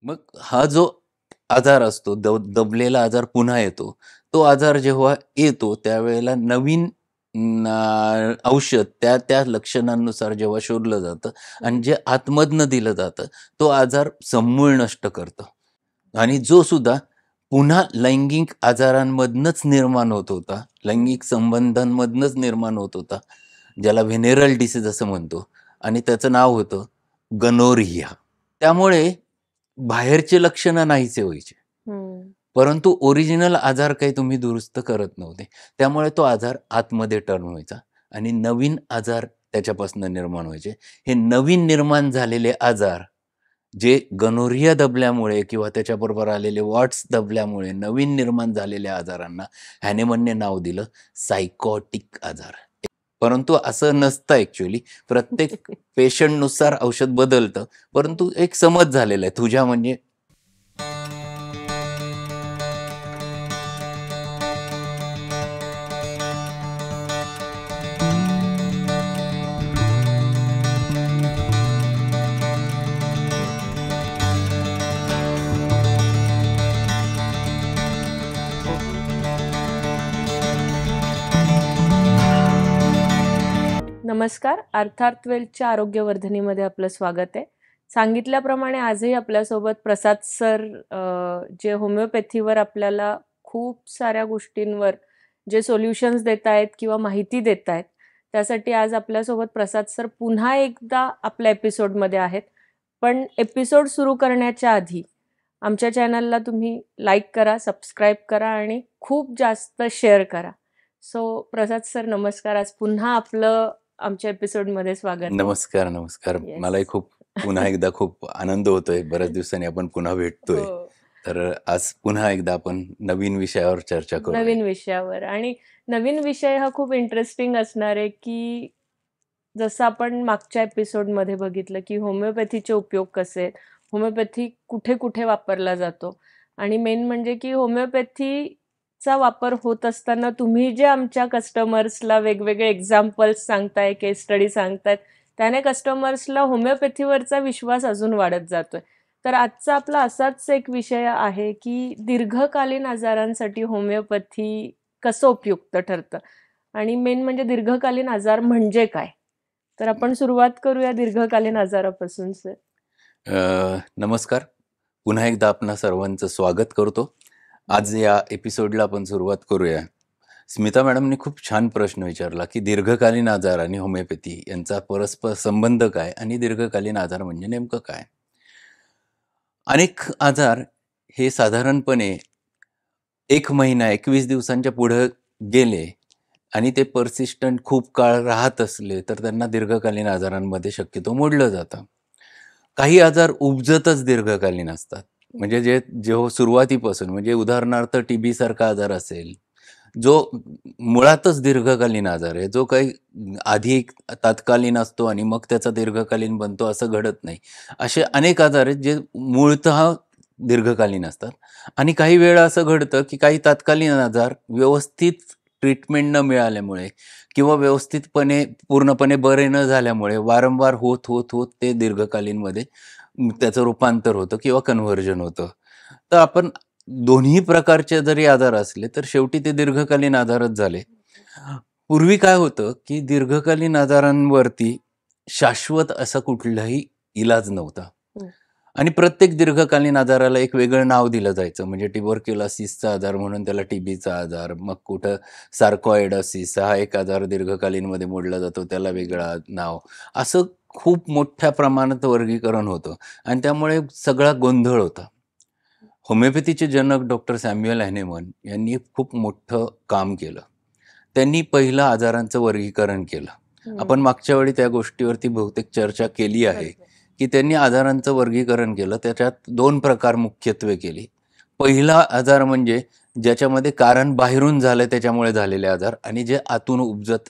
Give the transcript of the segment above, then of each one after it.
मग हा जो आजार असतो, दबलेला आजार पुन्हा येतो. तो आजार जेव्हा येतो त्यावेळेला नवीन औषध त्या त्या लक्षणांनुसार जेव्हा शोधलं जातं आणि जे आतमधनं दिलं जातं, तो आजार समूळ नष्ट करतं. आणि जो सुद्धा पुन्हा लैंगिक आजारांमधनंच निर्माण होत होता, लैंगिक संबंधांमधनंच निर्माण होत होता, ज्याला व्हेनेरल डिसीज असं म्हणतो आणि त्याचं नाव होतं गनोरिया. त्यामुळे बाहेरचे लक्षणं नाहीसे व्हायचे. हं. परंतु ओरिजिनल आजार काही तुम्ही दुरुस्त करत नव्हते. त्यामुळे तो आजार आतमध्ये टर्न व्हायचा आणि नवीन आजार त्याच्यापासून निर्माण व्हायचे. हे नवीन निर्माण झालेले आजार जे गनोरिया दबल्यामुळे किंवा त्याच्याबरोबर आलेले वॉट्स दबल्यामुळे नवीन निर्माण झालेल्या आजारांना हॅनेमनने नाव दिलं सायकॉटिक आजार. परंतु असं नसतं ॲक्चुअली. प्रत्येक पेशंटनुसार औषध बदलतं. परंतु एक समज झालेला आहे तुझ्या म्हणजे नमस्कार. अर्थार्थवेलच्या आरोग्यवर्धिनीमध्ये आपलं स्वागत आहे. सांगितल्याप्रमाणे आजही आपल्यासोबत प्रसाद सर जे होमिओपॅथीवर आपल्याला खूप साऱ्या गोष्टींवर जे सोल्युशन्स देत आहेत किंवा माहिती देत आहेत, त्यासाठी आज आपल्यासोबत प्रसाद सर पुन्हा एकदा आपल्या एपिसोडमध्ये आहेत. पण एपिसोड सुरू करण्याच्या आधी आमच्या चॅनलला तुम्ही लाईक करा, सबस्क्राईब करा आणि खूप जास्त शेअर करा. सो प्रसाद सर नमस्कार. आज पुन्हा आपलं आमच्या एपिसोडमध्ये स्वागत आहे. नमस्कार, नमस्कार. Yes. मलाही पुन्हा एकदा खूप आनंद होतोय. बऱ्याच दिवसांनी आपण पुन्हा भेटतोय. हो. तर आज पुन्हा एकदा आपण नवीन विषयावर चर्चा करूया. नवीन विषयावर आणि नवीन विषय हा खूप इंटरेस्टिंग असणार आहे, की जसं आपण मागच्या एपिसोडमध्ये बघितलं, की होमिओपॅथीचे उपयोग कसे आहेत, होमिओपॅथी कुठे-कुठे वापरला जातो आणि मेन म्हणजे की होमिओपॅथीचा वापर होत असताना तुम्ही जे आमच्या कस्टमर्सला वेगवेगळे एक्झाम्पल्स सांगताय, केस स्टडी सांगतायत, त्याने कस्टमर्सला होमिओपॅथीवरचा विश्वास अजून वाढत जातोय. तर आजचा आपला असाच एक विषय आहे, की दीर्घकालीन आजारांसाठी होमिओपॅथी कसं उपयुक्त ठरतं आणि मेन म्हणजे दीर्घकालीन आजार म्हणजे काय? तर आपण सुरुवात करूया दीर्घकालीन आजारापासून सर. नमस्कार. पुन्हा एकदा आपणा सर्वांचं स्वागत करतो. आज या एपिसोडला आपण सुरुवात करूया. स्मिता मॅडमने खूप छान प्रश्न विचारला, की दीर्घकालीन आजार आणि होमिओपॅथी यांचा परस्पर संबंध काय आणि दीर्घकालीन आजार म्हणजे नेमकं काय? अनेक आजार हे साधारणपणे 1 महिना 21 दिवसांच्या पुढे गेले आणि ते पर्सिस्टंट खूप काळ राहत असले तर त्यांना दीर्घकालीन आजारांमध्ये शक्यतो मोडलं जातं. काही आजार उपजतच दीर्घकालीन असतात. म्हणजे जेव्हा सुरुवातीपासून म्हणजे उदाहरणार्थ टीबी सारखा आजार असेल, जो मुळातच दीर्घकालीन आजार आहे, जो काही आधी तात्कालीन असतो आणि मग त्याचा दीर्घकालीन बनतो असं घडत नाही. असे अनेक आजार आहेत जे मूळतः दीर्घकालीन असतात आणि काही वेळा असं घडतं, की काही तात्कालीन आजार व्यवस्थित ट्रीटमेंट न मिळाल्यामुळे किंवा व्यवस्थितपणे पूर्णपणे बरे न झाल्यामुळे वारंवार होत ते दीर्घकालीनमध्ये त्याचं रूपांतर होतं किंवा कन्व्हर्जन होतं. तर आपण दोन्ही प्रकारचे जरी आजार असले तर शेवटी ते दीर्घकालीन आजारच झाले. पूर्वी काय होतं, की दीर्घकालीन आजारांवरती शाश्वत असा कुठलाही इलाज नव्हता. आणि प्रत्येक दीर्घकालीन आजाराला एक वेगळं नाव दिलं जायचं. म्हणजे ट्युबरक्युलोसिसचा आजार म्हणून त्याला टीबीचा आजार, मग कुठं सार्कॉइडॉसिस हा एक आजार दीर्घकालीनमध्ये मोडला जातो, त्याला वेगळं नाव. असं खूप मोठ्या प्रमाणात वर्गीकरण होतं आणि त्यामुळे सगळा गोंधळ होता. होमिओपॅथीचे जनक डॉक्टर सॅम्युएल हॅनेमन यांनी खूप मोठं काम केलं. त्यांनी पहिलं आजारांचं वर्गीकरण केलं. आपण मागच्या वेळी त्या गोष्टीवरती बहुतेक चर्चा केली आहे, की त्यांनी आजारांचं वर्गीकरण केलं. त्याच्यात 2 प्रकार मुख्यत्वे केली. पहिला आजार म्हणजे ज्याच्यामध्ये कारण बाहेरून झालं त्याच्यामुळे झालेले आजार आणि जे आतून उपजत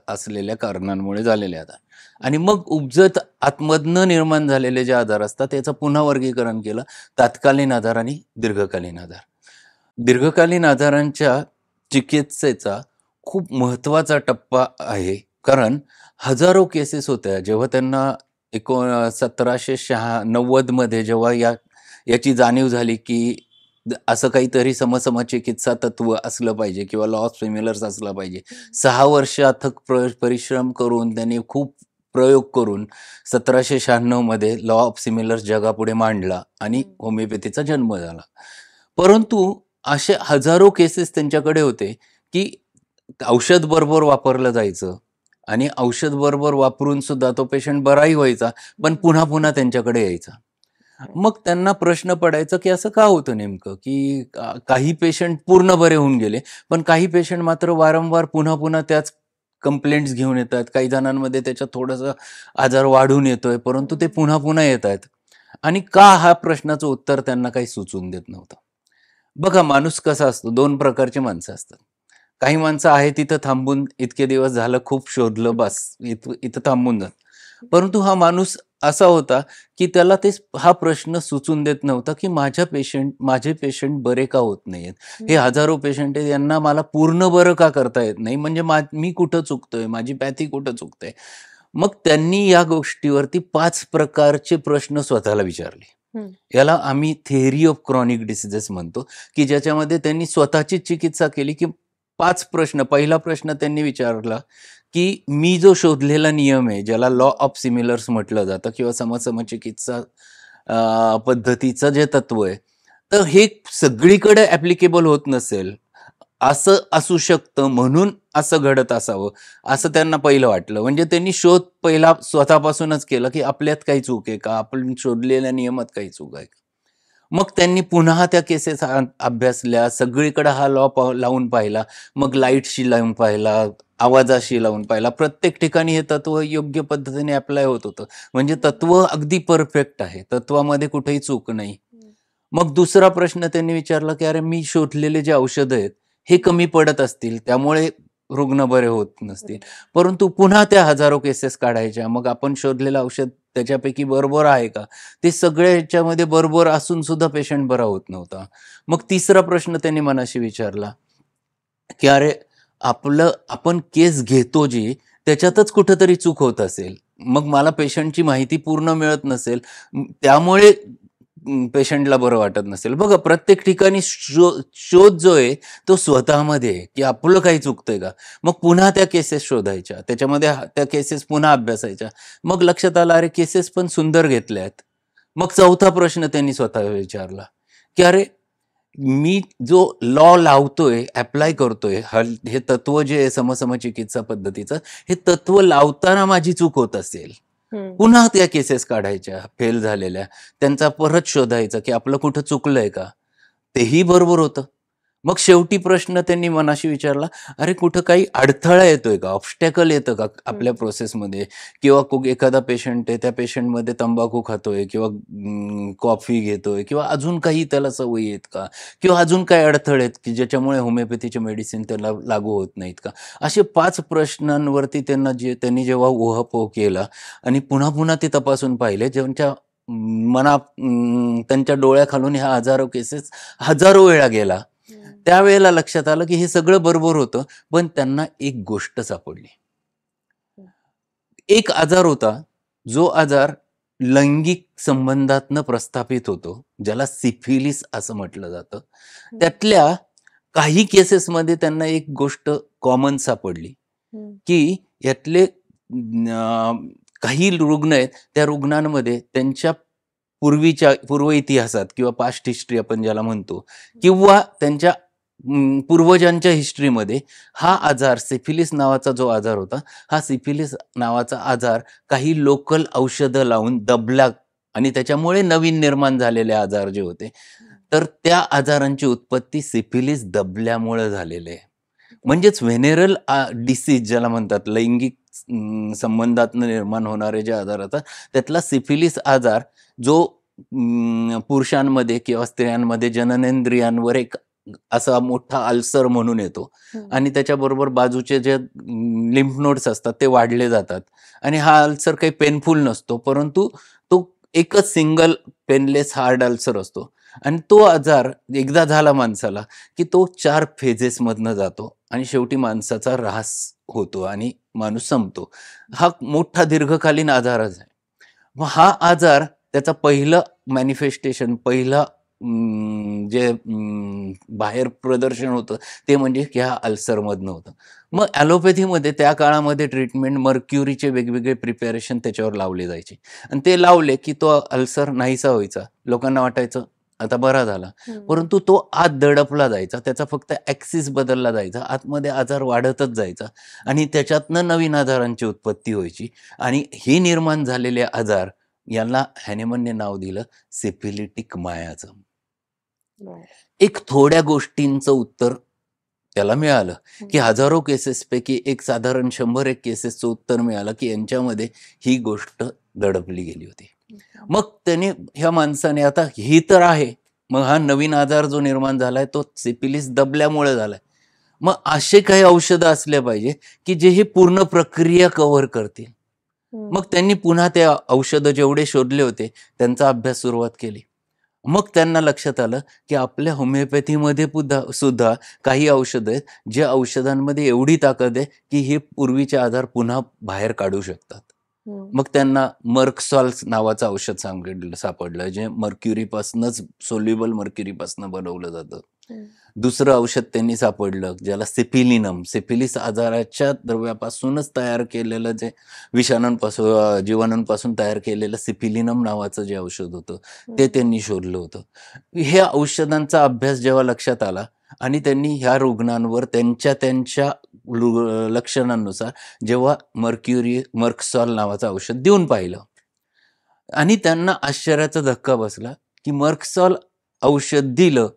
असलेल्या कारणांमुळे झालेले आजार. आणि मग उपजत आतमधनं निर्माण झालेले जे आजार असतात त्याचं पुन्हा वर्गीकरण केलं, तात्कालीन आजार आणि दीर्घकालीन आजार. दीर्घकालीन आजारांच्या चिकित्सेचा खूप महत्त्वाचा टप्पा आहे. कारण हजारो केसेस होत्या जेव्हा त्यांना 1790 मध्ये जेव्हा याची जाणीव झाली की असं काहीतरी समसमचिकित्सा तत्व असलं पाहिजे किंवा लॉ ऑफ सिमिलर्स असला पाहिजे. 6 वर्ष अथक परिश्रम करून त्यांनी खूप प्रयोग करून 1796 मध्ये लॉ ऑफ सिमिलर्स जगापुढे मांडला आणि होमिओपॅथीचा जन्म झाला. परंतु असे हजारो केसेस त्यांच्याकडे होते की औषध बरोबर वापरलं जायचं आणि औषध बरोबर वापरून सुद्धा तो पेशंट बराही व्हायचा, पण पुन्हा पुन्हा त्यांच्याकडे यायचा. मग त्यांना प्रश्न पडायचा की असं का होतं नेमकं, की काही पेशंट पूर्ण बरे होऊन गेले, पण काही पेशंट मात्र वारंवार पुन्हा पुन्हा त्याच कंप्लेंट्स घेऊन येतात. काही जणांमध्ये त्याच्यात थोडासा आजार वाढून येतोय, परंतु ते पुन्हा पुन्हा येत आहेत. आणि का, हा प्रश्नाचं उत्तर त्यांना काही सुचून देत नव्हतं. बघा, माणूस कसा असतो, 2 प्रकारची माणसं असतात. काही माणसं आहे तिथं थांबून इतके दिवस झालं खूप शोधलं, बस इथं थांबून जात. परंतु हा माणूस असा होता की त्याला हा प्रश्न सुचून देत नव्हता की माझे पेशंट बरे का होत नाहीयेत. हे हजारो पेशंट आहेत, यांना मला पूर्ण बरं का करता येत नाही, म्हणजे मी कुठं चुकतोय, माझी पॅथी कुठं चुकते. मग त्यांनी या गोष्टीवरती 5 प्रकारचे प्रश्न स्वतःला विचारले. याला आम्ही थिअरी ऑफ क्रॉनिक डिसीजेस म्हणतो, की ज्याच्यामध्ये त्यांनी स्वतःची चिकित्सा केली. की 5 प्रश्न. पहिला प्रश्न त्यांनी विचारला की मी जो शोधलेला नियम आहे, ज्याला लॉ ऑफ सिमिलर्स म्हटलं जातं किंवा समचिकित्सा पद्धतीचं जे तत्व आहे, तर हे सगळीकडे ऍप्लिकेबल होत नसेल, असं असू शकतं, म्हणून असं घडत असावं, असं त्यांना पहिलं वाटलं. म्हणजे त्यांनी शोध पहिला स्वतःपासूनच केला की आपल्यात काही चूक आहे का, आपण शोधलेल्या नियमात काही चूक आहे का. मग त्यांनी पुन्हा त्या केसेस अभ्यासल्या, सगळीकडे हा लॉ लावून पाहिला, मग लाईटशी लावून पाहिला, आवाजाशी लावून पाहिला. प्रत्येक ठिकाणी हे तत्व योग्य पद्धतीने अप्लाय होत होतं. म्हणजे तत्व अगदी परफेक्ट आहे, तत्वामध्ये कुठेही चूक नाही. मग दुसरा प्रश्न त्यांनी विचारला की अरे, मी शोधलेले जे औषधं आहेत हे कमी पडत असतील, त्यामुळे रुग्ण बरे होत नसतील. परंतु पुन्हा त्या हजारो केसेस काढायच्या. मग आपण शोधलेलं औषध त्याच्यापैकी बरोबर आहे का, ते सगळ्या ह्याच्यामध्ये बरोबर असून सुद्धा पेशंट बरा होत नव्हता. मग तिसरा प्रश्न त्यांनी मनाशी विचारला की अरे, आपण केस घेतो जी, त्याच्यातच कुठंतरी चूक होत असेल. मग मला पेशंटची माहिती पूर्ण मिळत नसेल, त्यामुळे पेशंटला बरं वाटत नसेल. बघा, प्रत्येक ठिकाणी शोध जो आहे तो स्वतःमध्ये आहे की आपलं काही चुकतंय का. मग पुन्हा त्या केसेस शोधायच्या, त्याच्यामध्ये त्या केसेस पुन्हा अभ्यासायच्या. मग लक्षात आलं, अरे, केसेस पण सुंदर घेतल्यात. मग चौथा प्रश्न त्यांनी स्वतः विचारला की अरे, मी जो लॉ लावतोय, अप्लाय करतोय, हे तत्व जे आहे समचिकित्सा पद्धतीचं, हे तत्व लावताना माझी चूक होत असेल, पुन्हा त्या केसेस काढायच्या फेल झालेल्या, त्यांचा परत शोधायचा की आपलं कुठं चुकलंय का, तेही बरोबर होतं. मग शेवटी प्रश्न त्यांनी मनाशी विचारला, अरे, कुठं काही अडथळा येतोय का, ऑब्स्टॅकल येतं का आपल्या प्रोसेसमध्ये, किंवा एखादा पेशंट आहे, त्या पेशंटमध्ये तंबाखू खातोय किंवा कॉफी घेतोय किंवा अजून काही त्याला सवयी आहेत का, किंवा अजून काही अडथळे आहेत की ज्याच्यामुळे होमिओपॅथीचे मेडिसिन त्याला लागू होत नाहीत का. असे 5 प्रश्नांवरती त्यांनी जेव्हा उहापोह केला आणि पुन्हा पुन्हा ते तपासून पाहिले, ज्यांच्या त्यांच्या डोळ्याखालून ह्या हजारो केसेस हजारो वेळा गेला, त्यावेळेला लक्षात आलं की हे सगळं बरोबर होतं. पण त्यांना एक गोष्ट सापडली. एक आजार होता, जो आजार लैंगिक संबंधातनं प्रस्थापित होतो, ज्याला सिफिलिस असं म्हटलं जातं. त्यातल्या काही केसेसमध्ये त्यांना एक गोष्ट कॉमन सापडली की यातले काही रुग्ण आहेत, त्या रुग्णांमध्ये त्यांच्या पूर्व इतिहासात किंवा पास्ट हिस्ट्री आपण ज्याला म्हणतो, किंवा त्यांच्या पूर्वजांच्या हिस्ट्रीमध्ये हा आजार, सिफिलिस नावाचा जो आजार होता, हा सिफिलिस नावाचा आजार काही लोकल औषधं लावून दबला आणि त्याच्यामुळे नवीन निर्माण झालेले आजार जे होते, तर त्या आजारांची उत्पत्ती सिफिलिस दबल्यामुळे झालेले आहे. म्हणजेच व्हेनेरल डिसीज ज्याला म्हणतात, लैंगिक संबंधातनं निर्माण होणारे जे आजार होतात, त्यातला सिफिलिस आजार जो पुरुषांमध्ये किंवा स्त्रियांमध्ये जननेंद्रियांवर एक असा मोठा अल्सर म्हणून येतो आणि त्याच्याबरोबर बाजूचे जे लिम्फ नोड्स असतात ते वाढले जातात आणि हा अल्सर काही पेनफुल नसतो, परंतु तो एकच सिंगल पेनलेस हार्ड अल्सर असतो. आणि तो आजार एकदा झाला माणसाला की तो 4 फेजेसमधनं जातो आणि शेवटी माणसाचा ऱ्हास होतो आणि माणूस संपतो. हा मोठा दीर्घकालीन आजारच आहे. मग हा आजार त्याचा पहिलं मॅनिफेस्टेशन, पहिलं जे बाहेर प्रदर्शन होतं ते म्हणजे की हा अल्सरमधनं होतं. मग ॲलोपॅथीमध्ये त्या काळामध्ये ट्रीटमेंट मर्क्युरीचे वेगवेगळे प्रिपॅरेशन त्याच्यावर लावले जायचे आणि ते लावले की तो अल्सर नाहीसा व्हायचा. लोकांना वाटायचं आता बरा झाला. परंतु तो आत दडपला जायचा. त्याचा फक्त ॲक्सिस बदलला जायचा. आतमध्ये आजार वाढतच जायचा आणि त्याच्यातनं नवीन आजारांची उत्पत्ती व्हायची आणि हे निर्माण झालेले आजार याला हॅनेमनने नाव दिलं सिफिलिटिक मायाचं. बरं. एक थोड्या गोष्टींचं उत्तर त्याला मिळालं, की हजारो केसेसपैकी एक साधारण 100-1 केसेसचं उत्तर मिळालं, की यांच्यामध्ये ही गोष्ट दडपली गेली होती. मग त्याने ह्या माणसाने आता ही तर आहे. मग हा नवीन आजार जो निर्माण झालाय तो सिफिलिस दबल्यामुळे झालाय. मग असे काही औषधं असले पाहिजे, की जे ही पूर्ण प्रक्रिया कव्हर करतील. मग त्यांनी पुन्हा ते औषधं जेवढे शोधले होते त्यांचा अभ्यास सुरुवात केली. मग त्यांना लक्षात आलं, की आपल्या होमिओपॅथीमध्ये सुद्धा काही औषधं आहेत, जे औषधांमध्ये एवढी ताकद आहे, की हे पूर्वीचे आजार पुन्हा बाहेर काढू शकतात. मग त्यांना मर्कसॉल्स नावाचं औषध सापडलं, जे मर्क्युरीपासूनच सोल्युबल मर्क्युरीपासून बनवलं जातं. दुसरं औषध त्यांनी सापडलं, ज्याला सिफिलिनम, सिफिलिस आजाराच्या द्रव्यापासूनच तयार केलेलं जे जीवाणूंपासून तयार केलेलं सिफिलिनम नावाचं जे औषध होतं, ते त्यांनी शोधलं होतं. हे औषधांचा अभ्यास जेव्हा लक्षात आला आणि त्यांनी ह्या रुग्णांवर त्यांच्या लक्षणांनुसार जेव्हा मर्कसॉल नावाचं औषध देऊन पाहिलं आणि त्यांना आश्चर्याचा धक्का बसला, की मर्कसॉल औषध दिलं,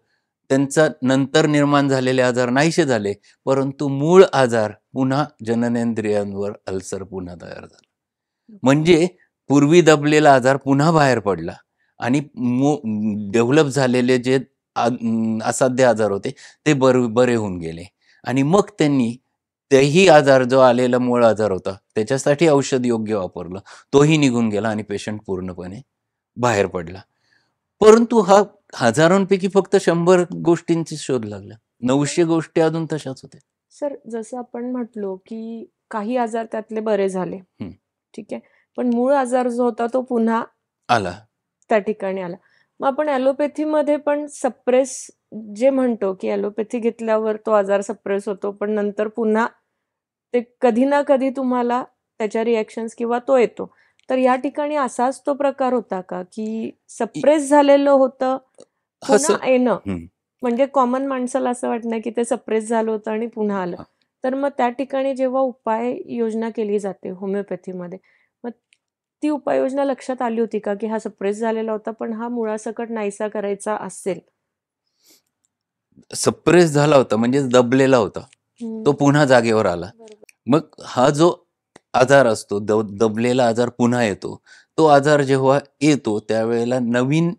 त्यांचा नंतर निर्माण झालेले आजार नाहीसे झाले, परंतु मूळ आजार पुन्हा जननेंद्रियांवर अल्सर पुन्हा तयार झाला. म्हणजे पूर्वी दबलेला आजार पुन्हा बाहेर पडला आणि डेव्हलप झालेले जे असाध्य आजार होते ते बरे होऊन गेले आणि मग त्यांनी तेही आजार जो आलेला मूळ आजार होता त्याच्यासाठी औषध योग्य वापरलं, तोही निघून गेला आणि पेशंट पूर्णपणे बाहेर पडला. परंतु हा हजारांपैकी फक्त 100 गोष्टींची शोध लागला. 900 गोष्टी अजून तशाच होत्या. सर, जसं आपण म्हटलो, की काही आजार त्यातले बरे झाले. ठीक आहे. पण मूळ आजार जो होता तो पुन्हा आला. त्या ठिकाणी आला. मग आपण ॲलोपॅथीमध्ये पण सप्रेस जे म्हणतो, की ॲलोपॅथी घेतल्यावर तो आजार सप्रेस होतो, पण नंतर पुन्हा ते कधी ना कधी तुम्हाला त्याच्या रिएक्शन्स किंवा तो येतो. तर या ठिकाणी असाच तो प्रकार होता का, की सप्रेस झालेलं होतं, पुन्हा येणं? म्हणजे कॉमन माणसाला असं वाटणं, की ते सप्रेस झालं होतं आणि पुन्हा आलं. तर मग त्या ठिकाणी जेव्हा उपाय योजना केली जाते होमिओपॅथीमध्ये, मग ती उपाययोजना लक्षात आली होती का, की हा सप्रेस झालेला होता, पण हा मुळासकट नाहीसा करायचा असेल? सप्रेस झाला होता म्हणजे दबलेला होता. तो पुन्हा जागेवर आला. मग हा जो आजार असतो, दबलेला आजार पुन्हा येतो. तो आजार जेव्हा येतो त्यावेळेला नवीन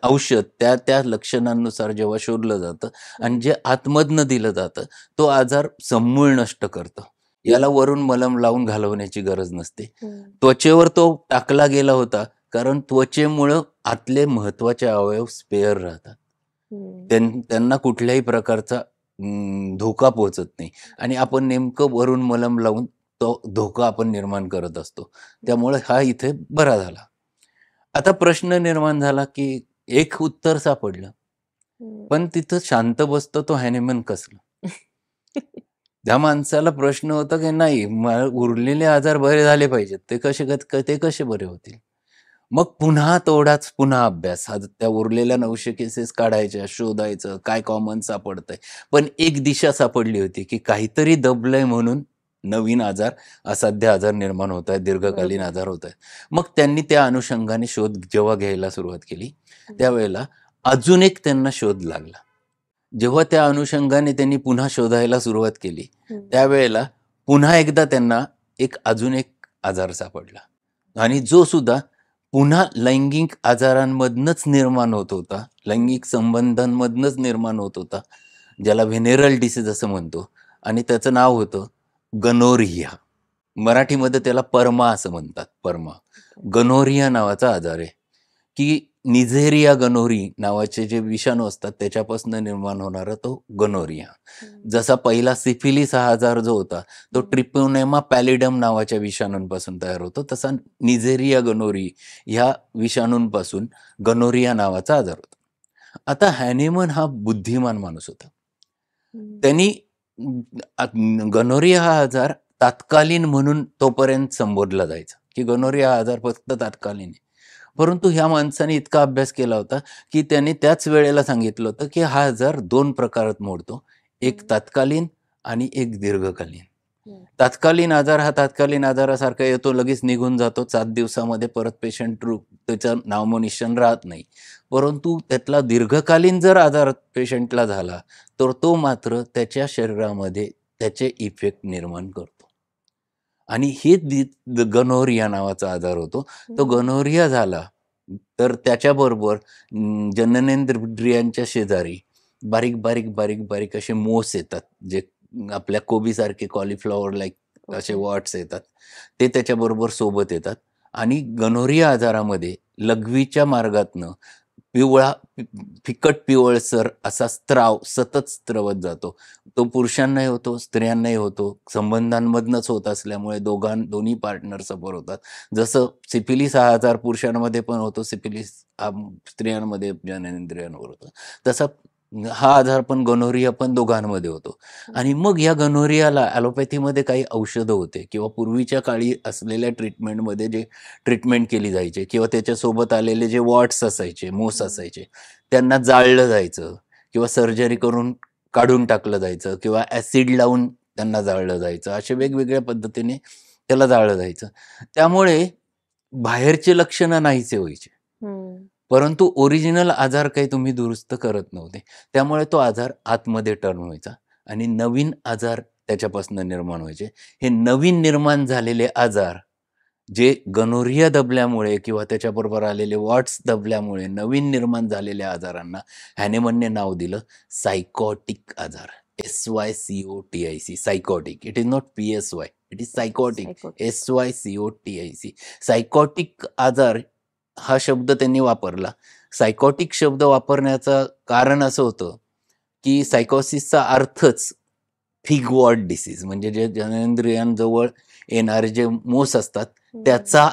औषध त्या लक्षणांनुसार जेव्हा शोधलं जातं आणि जे आतमधनं दिलं जातं, तो आजार समूळ नष्ट करतं. याला वरून मलम लावून घालवण्याची गरज नसते. त्वचेवर तो टाकला गेला होता कारण त्वचेमुळं आतले महत्वाचे अवयव स्पेअर राहतात. त्यांना कुठल्याही प्रकारचा धोका पोहोचत नाही आणि आपण नेमकं वरून मलम लावून तो धोका आपण निर्माण करत असतो. त्यामुळे हा इथे बरा झाला. आता प्रश्न निर्माण झाला, की एक उत्तर सापडलं. पण तिथं शांत बसतो तो हॅनेमन कसला? त्या माणसाला प्रश्न होता, की नाही उरलेले आजार बरे झाले पाहिजेत. ते कसे बरे होतील? मग पुन्हा अभ्यास. त्या उरलेल्या 900 केसेस काढायच्या, शोधायचं, काय कॉमन सापडतंय. पण एक दिशा सापडली होती, की काहीतरी दबलंय म्हणून नवीन आजार, असाध्य आजार निर्माण होत आहेत, दीर्घकालीन आजार होत आहेत. मग त्यांनी त्या अनुषंगाने शोध जेव्हा घ्यायला सुरुवात केली, त्यावेळेला अजून एक त्यांना शोध लागला. जेव्हा त्या अनुषंगाने त्यांनी पुन्हा शोधायला सुरुवात केली, त्यावेळेला पुन्हा एकदा त्यांना अजून एक आजार सापडला आणि जो सुद्धा पुन्हा लैंगिक आजारांमधनंच निर्माण होत होता, लैंगिक संबंधांमधनंच निर्माण होत होता, ज्याला व्हेनेरल डिसीज असं म्हणतो आणि त्याचं नाव होतं गनोरिया. मराठीमध्ये त्याला परमा असं म्हणतात. परमा. गनोरिया नावाचा आजार आहे, की निझेरिया गनोरी नावाचे जे विषाणू असतात त्याच्यापासून निर्माण होणारा तो गनोरिया. जसा पहिला सिफिलिस हा आजार जो होता तो ट्रिपोनेमा पॅलिडम नावाच्या विषाणूंपासून तयार होतो, तसा निझेरिया गनोरी ह्या विषाणूंपासून गनोरिया नावाचा आजार होता. आता हॅनिमन हा बुद्धिमान माणूस होता. त्यांनी गनोरिया हा आजार तात्कालीन म्हणून तोपर्यंत संबोधला जायचा की गनोरिया हा आजार फक्त तात्कालीन आहे. परंतु ह्या माणसाने इतका अभ्यास केला होता की त्याने त्याच वेळेला सांगितलं होतं की हा आजार 2 प्रकारात मोडतो, एक तात्कालीन आणि एक दीर्घकालीन. तात्कालीन आजार हा तात्कालीन आजारासारखा येतो, लगेच निघून जातो, 7 दिवसामध्ये परत पेशंट त्याचं नामोनिशाण राहत नाही. परंतु त्यातला दीर्घकालीन जर आजार पेशंटला झाला तर तो मात्र त्याच्या शरीरामध्ये त्याचे इफेक्ट निर्माण करतो. आणि हे गनोरिया नावाचा आजार होतो. तो गनोरिया झाला तर त्याच्याबरोबर जननेंद्रियांच्या शेजारी बारीक बारीक बारीक बारीक असे मोस येतात, जे आपल्या कोबीसारखे कॉलीफ्लॉवर लाईक असे वॉट्स येतात, ते त्याच्याबरोबर सोबत येतात. आणि गनोरिया आजारामध्ये लघवीच्या मार्गातनं पिवळा फिकट पिवळसर असा स्त्राव सतत स्त्रवत जातो. तो पुरुषांनाही होतो, स्त्रियांनाही होतो, संबंधांमधनंच होत असल्यामुळे दोन्ही पार्टनर सफर होतात. जसं सिफिलिस हा आजार पुरुषांमध्ये पण होतो, सिफिलिस हा स्त्रियांमध्ये जननेंद्रियांवर होतो, तसा हा आजार पण गनोरिया पण दोघांमध्ये होतो. आणि मग या गनोरियाला ॲलोपॅथीमध्ये काही औषधं होते किंवा पूर्वीच्या काळी असलेल्या ट्रीटमेंटमध्ये जे ट्रीटमेंट केली जायची किंवा त्याच्यासोबत आलेले जे वॉट्स असायचे, मोस असायचे, त्यांना जाळलं जायचं किंवा सर्जरी करून काढून टाकलं जायचं किंवा ॲसिड लावून त्यांना जाळलं जायचं. अशा वेगवेगळ्या पद्धतीने त्याला जाळलं जायचं. त्यामुळे बाहेरचे लक्षणं नाहीसे व्हायचे. परंतु ओरिजिनल आजार काही तुम्ही दुरुस्त करत नव्हते. त्यामुळे तो आजार आतमध्ये टर्न व्हायचा आणि नवीन आजार त्याच्यापासून निर्माण व्हायचे. हे नवीन निर्माण झालेले आजार जे गनोरिया दबल्यामुळे किंवा त्याच्याबरोबर आलेले वॉट्स दबल्यामुळे नवीन निर्माण झालेल्या आजारांना हॅनिमनने नाव दिलं सायकॉटिक आजार. SYCOTIC, सायकॉटिक. It is not PSY, it is सायकॉटिक. SYCOTIC. सायकॉटिक आजार हा शब्द त्यांनी वापरला. सायकॉटिक शब्द वापरण्याचं कारण असं होतं की सायकोसिसचा अर्थच फिग वॉट डिसीज, म्हणजे जे जननेंद्रियांजवळ येणारे जे मोस असतात त्याचा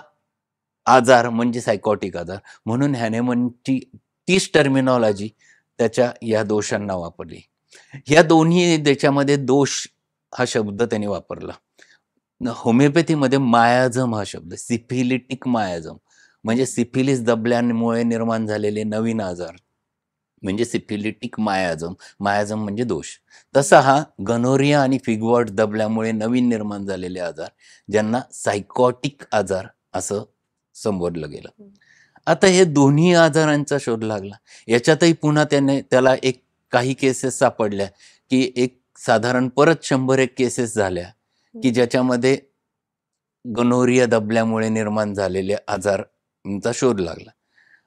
आजार म्हणजे सायकॉटिक आजार. म्हणून हॅनिमनची तीच टर्मिनॉलॉजी त्याच्या या दोषांना वापरली. ह्या दोन्ही त्याच्यामध्ये दोष हा शब्द त्यांनी वापरला. होमिओपॅथीमध्ये मायाझम हा शब्द, सिफिलिटिक मायाझम, म्हणजे सिफिलिस दबल्यामुळे निर्माण झालेले नवीन आजार म्हणजे सिफिलिटिक मायाझम. मायाझम म्हणजे दोष. तसा हा गनोरिया आणि फिगवॉट दबल्यामुळे नवीन निर्माण झालेले आजार ज्यांना सायकॉटिक आजार असं संबोधलं गेलं. आता हे दोन्ही आजारांचा शोध लागला. याच्यातही पुन्हा त्याला काही केसेस सापडल्या की साधारण परत 100-1 केसेस झाल्या की ज्याच्यामध्ये गनोरिया दबल्यामुळे निर्माण झालेले आजारांचा शोध लागला.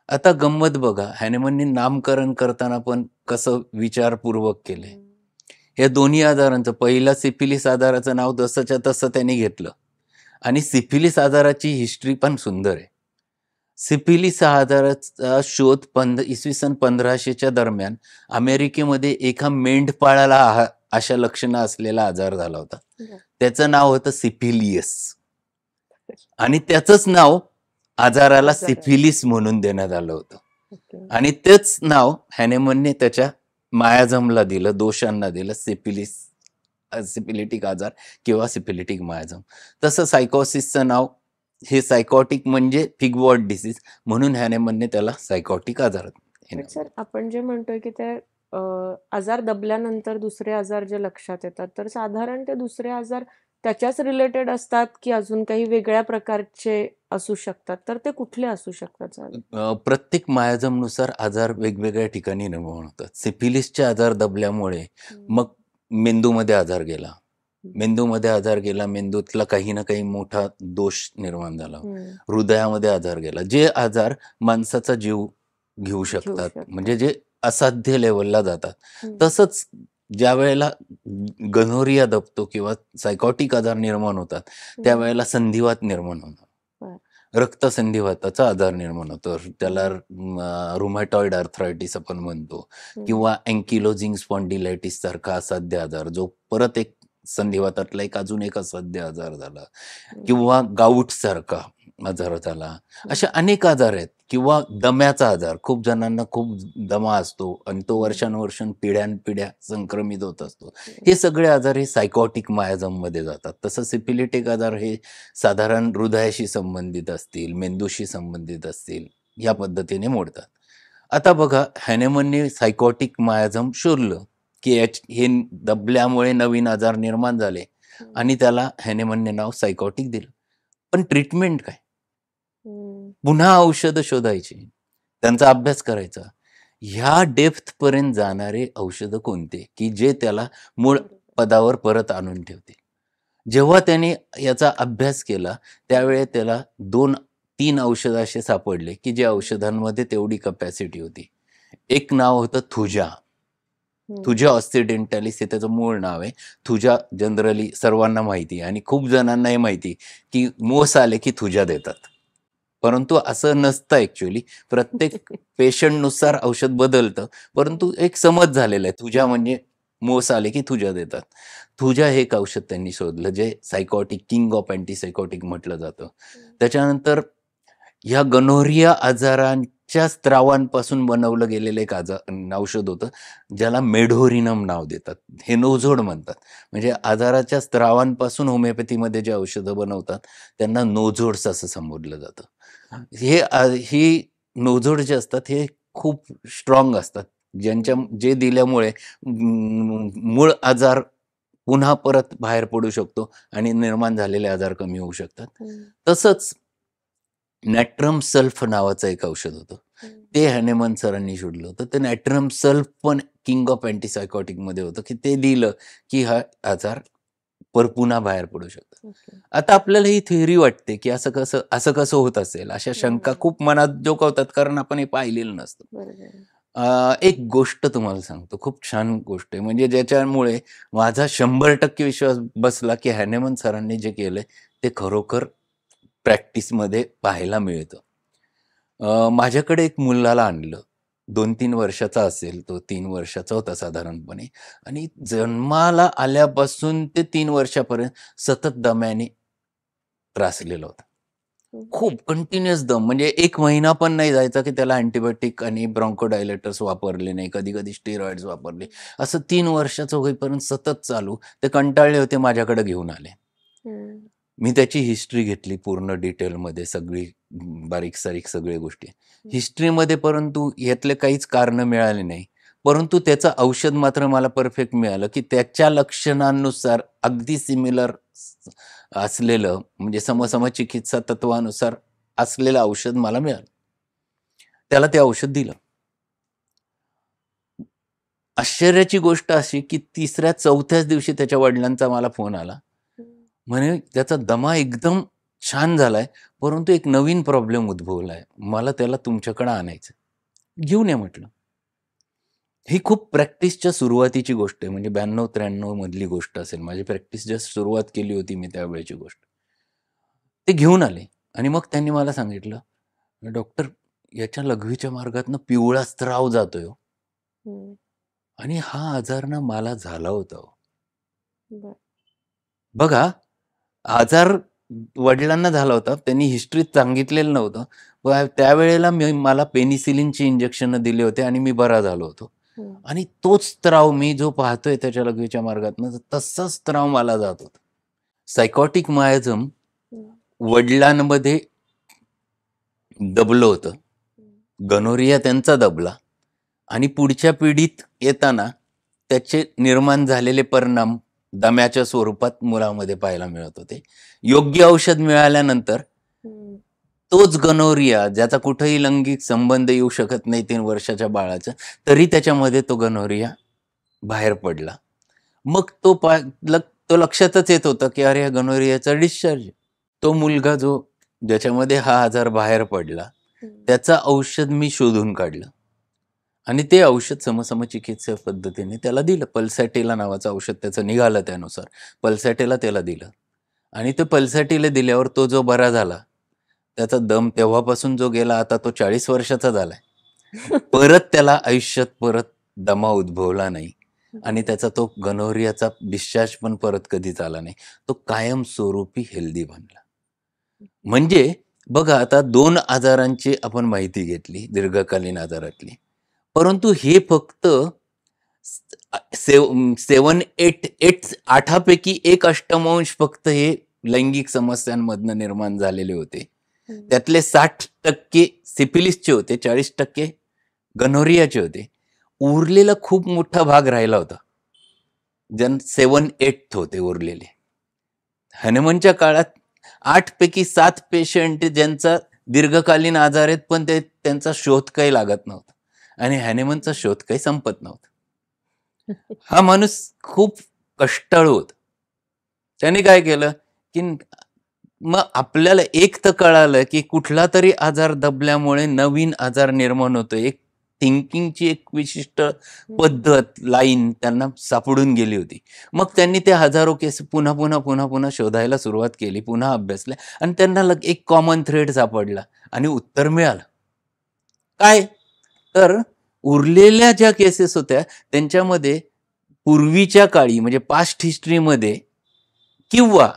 आता गंमत बघा, हॅनिमननी नामकरण करताना पण कसं विचारपूर्वक केलंय. या दोन्ही आजारांचं पहिल्या सिफिलिस आजाराचं नाव जसंच्या तसं त्यांनी घेतलं आणि सिफिलिस आजाराची हिस्ट्री पण सुंदर आहे. सिफिलिस आजाराचा शोध इसवी सन 1500च्या दरम्यान अमेरिकेमध्ये एका मेंढपाळाला अशा लक्षणं असलेला आजार झाला होता. त्याचं नाव होतं सिफिलियस आणि त्याचंच नाव आजाराला सिफिलिस म्हणून देण्यात आलं होतं. आणि तेच नाव हॅनिमनने त्याच्या मायाझमला दिलं, दोषांना दिलं, सिफिलिटिक आजार किंवा सिफिलिटिक मायाझम. तसं सायकोसिसचं नाव हे सायकॉटिक म्हणजे फिगवॉट डिसीज, म्हणून हॅनिमनने त्याला सायकॉटिक आजार. सर, आपण जे म्हणतोय की ते आजार दबल्यानंतर दुसरे आजार जे लक्षात येतात, तर साधारण ते दुसरे आजार त्याच्याच रिलेटेड असतात की अजून काही वेगळ्या प्रकारचे असू शकतात, तर ते कुठले असू शकतात? प्रत्येक मायाझमनुसार आजार वेगवेगळ्या ठिकाणी निर्माण होतात. सिफिलिसचे आजार दबल्यामुळे मग मेंदूमध्ये आजार गेला. मेंदूतला काही ना काही मोठा दोष निर्माण झाला. हृदयामध्ये आजार गेला. जे आजार माणसाचा जीव घेऊ शकतात, म्हणजे जे असाध्य लेवलला जातात. तसंच ज्या वेळेला गनोरिया दबतो किंवा सायकॉटिक आजार निर्माण होतात त्यावेळेला संधिवात निर्माण होणार रक्तसंधिवाताचा आजार निर्माण होतो. त्याला रुमॅटॉइड आर्थरायटिस आपण म्हणतो किंवा अँकिलोजिंग स्पॉन्डिलायटिस सारखा असाध्य आजार, जो परत एक संधिवातातला एक अजून एक असाध्य आजार झाला, किंवा गाऊट सारखा आजार झाला. अशा अनेक आजार आहेत. किंवा दम्याचा आजार, खूप जणांना खूप दमा असतो आणि तो वर्षानुवर्ष पिढ्यानपिढ्या संक्रमित होत असतो. हे सगळे आजार हे सायकॉटिक मायाझम मध्ये जातात. तसं सिफिलिटिक आजार हे साधारण हृदयाशी संबंधित असतील, मेंदूशी संबंधित असतील, या पद्धतीने मोडतात. आता बघा, हॅनेमनने सायकॉटिक मायाझम शोधलं की हे दबल्यामुळे नवीन आजार निर्माण झाले आणि त्याला हॅनेमनने नाव सायकॉटिक दिलं. पण ट्रीटमेंट काय? पुन्हा औषधं शोधायची, त्यांचा अभ्यास करायचा. ह्या डेप्थ पर्यंत जाणारे औषधं कोणते की जे त्याला मूळ पदावर परत आणून ठेवतील. जेव्हा त्याने याचा अभ्यास केला त्यावेळी त्याला 2-3 औषध असे सापडले की जे औषधांमध्ये तेवढी कपॅसिटी होती. एक नाव होतं थुजा. थुजा ऑक्सिडेंटॅलिस हे त्याचं मूळ नाव आहे. थुजा जनरली सर्वांना माहिती आहे आणि खूप जणांना हे माहिती की मोस आले की थुजा देतात, परंतु असं नसतं. ऍक्च्युअली प्रत्येक पेशंटनुसार औषध बदलतं, परंतु एक समज झालेला आहे थुजा म्हणजे मोस आले की थुजा देतात. थुजा हे एक औषध त्यांनी शोधलं जे सायकॉटिक, किंग ऑफ अँटीसायकॉटिक म्हटलं जातं. त्याच्यानंतर ह्या गनोरिया आजारांच्या स्त्रावांपासून बनवलं गेलेलं एक औषध होतं ज्याला मेढोरिनम नाव देतात. हे नोझोड म्हणतात. म्हणजे आजाराच्या स्त्रावांपासून होमिओपॅथीमध्ये जे औषधं बनवतात त्यांना नोझोड्स असं संबोधलं जातं. ही नोझोड जे असतात हे खूप स्ट्रॉंग असतात, जे दिल्यामुळे मूळ आजार पुन्हा परत बाहेर पडू शकतो आणि निर्माण झालेले आजार कमी होऊ शकतात. तसंच नॅट्रम सल्फ नावाचं एक औषध होतं, ते हॅनेमन सरांनी शोधलं होतं. ते नॅट्रम सल्फ पण किंग ऑफ अँटीसायकॉटिक मध्ये होतं की ते दिलं की हा आजार पुन्हा बाहेर पडू शकतो. आता आपल्याला ही थिअरी वाटते की असं कसं होत असेल, अशा शंका खूप मनात डोकावतात कारण आपण हे पाहिलेलं नसतं. एक गोष्ट तुम्हाला सांगतो, खूप छान गोष्ट आहे, म्हणजे ज्याच्यामुळे माझा 100% विश्वास बसला की हॅनेमन सरांनी जे केलंय ते खरोखर प्रॅक्टिसमध्ये पाहायला मिळतं. माझ्याकडे एक मुलाला आणलं, 2-3 वर्षाचा असेल तो, 3 वर्षाचा होता साधारणपणे, आणि जन्माला आल्यापासून ते 3 वर्षापर्यंत सतत दम्याने त्रासलेला होता. खूप कंटिन्युअस दम, म्हणजे 1 महिना पण नाही जायचा की त्याला अँटीबायोटिक आणि ब्रॉन्कोडायलेटर्स वापरले नाही, कधी कधी स्टेरॉइड्स वापरले. असं 3 वर्षाचं होईपर्यंत सतत चालू. ते कंटाळले होते, माझ्याकडे घेऊन आले. मी त्याची हिस्ट्री घेतली पूर्ण डिटेलमध्ये, सगळी बारीक सारीक सगळ्या गोष्टी हिस्ट्रीमध्ये, परंतु यातले काहीच कारण मिळाले नाही. परंतु त्याचं औषध मात्र मला परफेक्ट मिळालं की त्याच्या लक्षणांनुसार अगदी सिमिलर असलेलं, म्हणजे समसम चिकित्सा तत्वानुसार असलेलं औषध मला मिळालं. त्याला ते औषध दिलं. आश्चर्याची गोष्ट अशी की 3-4थ्याच दिवशी त्याच्या वडिलांचा मला फोन आला, म्हणे त्याचा दमा एकदम छान झालाय, परंतु एक नवीन प्रॉब्लेम उद्भवलाय, मला त्याला तुमच्याकडे आणायचं, घेऊन या म्हटलं. ही खूप प्रॅक्टिसच्या सुरुवातीची गोष्ट आहे, म्हणजे 92-93 मधली गोष्ट असेल. माझी प्रॅक्टिस जस्ट सुरुवात केली होती मी त्यावेळेची गोष्ट. ते घेऊन आले आणि मग त्यांनी मला सांगितलं, डॉक्टर याच्या लघवीच्या मार्गातनं पिवळा स्त्राव जातोय आणि हा आजार ना मला झाला होता. बघा, आजार वडिलांना झाला होता, त्यांनी हिस्ट्रीत सांगितलेलं नव्हतं. त्यावेळेला मला पेनिसिलिनची इंजेक्शन दिले होते आणि मी बरा झालो होतो. आणि तोच स्त्राव मी जो पाहतोय त्याच्या लघवीच्या मार्गातनं, तसाच स्त्राव मला जात होता. सायकॉटिक मायाझम वडिलांमध्ये दबलं होतं, गनोरिया त्यांचा दबला आणि पुढच्या पिढीत येताना त्याचे निर्माण झालेले परिणाम दम्याच्या स्वरूपात मुलामध्ये पाहायला मिळत होते. योग्य औषध मिळाल्यानंतर तोच गनोरिया, ज्याचा कुठेही लैंगिक संबंध येऊ शकत नाही 3 वर्षाच्या बाळाचा, तरी त्याच्यामध्ये तो गनोरिया बाहेर पडला. मग तो लक्षातच येत होतं की अरे, गनोरियाचा डिस्चार्ज. तो मुलगा ज्याच्यामध्ये हा आजार बाहेर पडला, त्याचं औषध मी शोधून काढलं आणि ते औषध समसम चिकित्सा पद्धतीने त्याला दिलं. पल्सॅटेला नावाचं औषध त्याचं निघालं, त्यानुसार पल्सॅटेला त्याला दिलं आणि ते पल्सॅटेला दिल्यावर तो जो बरा झाला, त्याचा दम तेव्हापासून जो गेला, आता तो 40 वर्षाचा झालाय. परत त्याला आयुष्यात परत दमा उद्भवला नाही आणि त्याचा तो गनोरियाचा डिस्चार्ज पण परत कधीच आला नाही. तो कायमस्वरूपी हेल्दी बनला. म्हणजे बघा, आता 2 आजारांची आपण माहिती घेतली, दीर्घकालीन आजारातली. परंतु हे फक्त 8पैकी एक अष्टमांश फक्त हे लैंगिक समस्यांमधनं निर्माण झालेले होते. त्यातले 60% सिफिलिसचे होते, 40% गनोरियाचे होते. उरलेला खूप मोठा भाग राहिला होता. 7-8 होते उरलेले. हनुमनच्या काळात 8पैकी 7 पेशंट ज्यांचा दीर्घकालीन आजार आहेत, पण त्यांचा शोध काही लागत नव्हता आणि हॅनेमनचा शोध काही संपत नव्हता. हा माणूस खूप कष्टाळू होता. त्याने काय केलं की मग आपल्याला एक तर कळालं की कुठला तरी आजार दबल्यामुळे नवीन आजार निर्माण होतो. एक थिंकिंगची एक विशिष्ट पद्धत, लाईन त्यांना सापडून गेली होती. मग त्यांनी ते हजारो केस पुन्हा पुन्हा पुन्हा पुन्हा शोधायला सुरुवात केली, पुन्हा अभ्यासल्या आणि त्यांना एक कॉमन थ्रेड सापडला आणि उत्तर मिळालं. काय तर उरलेल्या ज्या केसेस होत्या त्यांच्यामध्ये पूर्वीच्या काळी म्हणजे पास्ट हिस्ट्रीमध्ये किंवा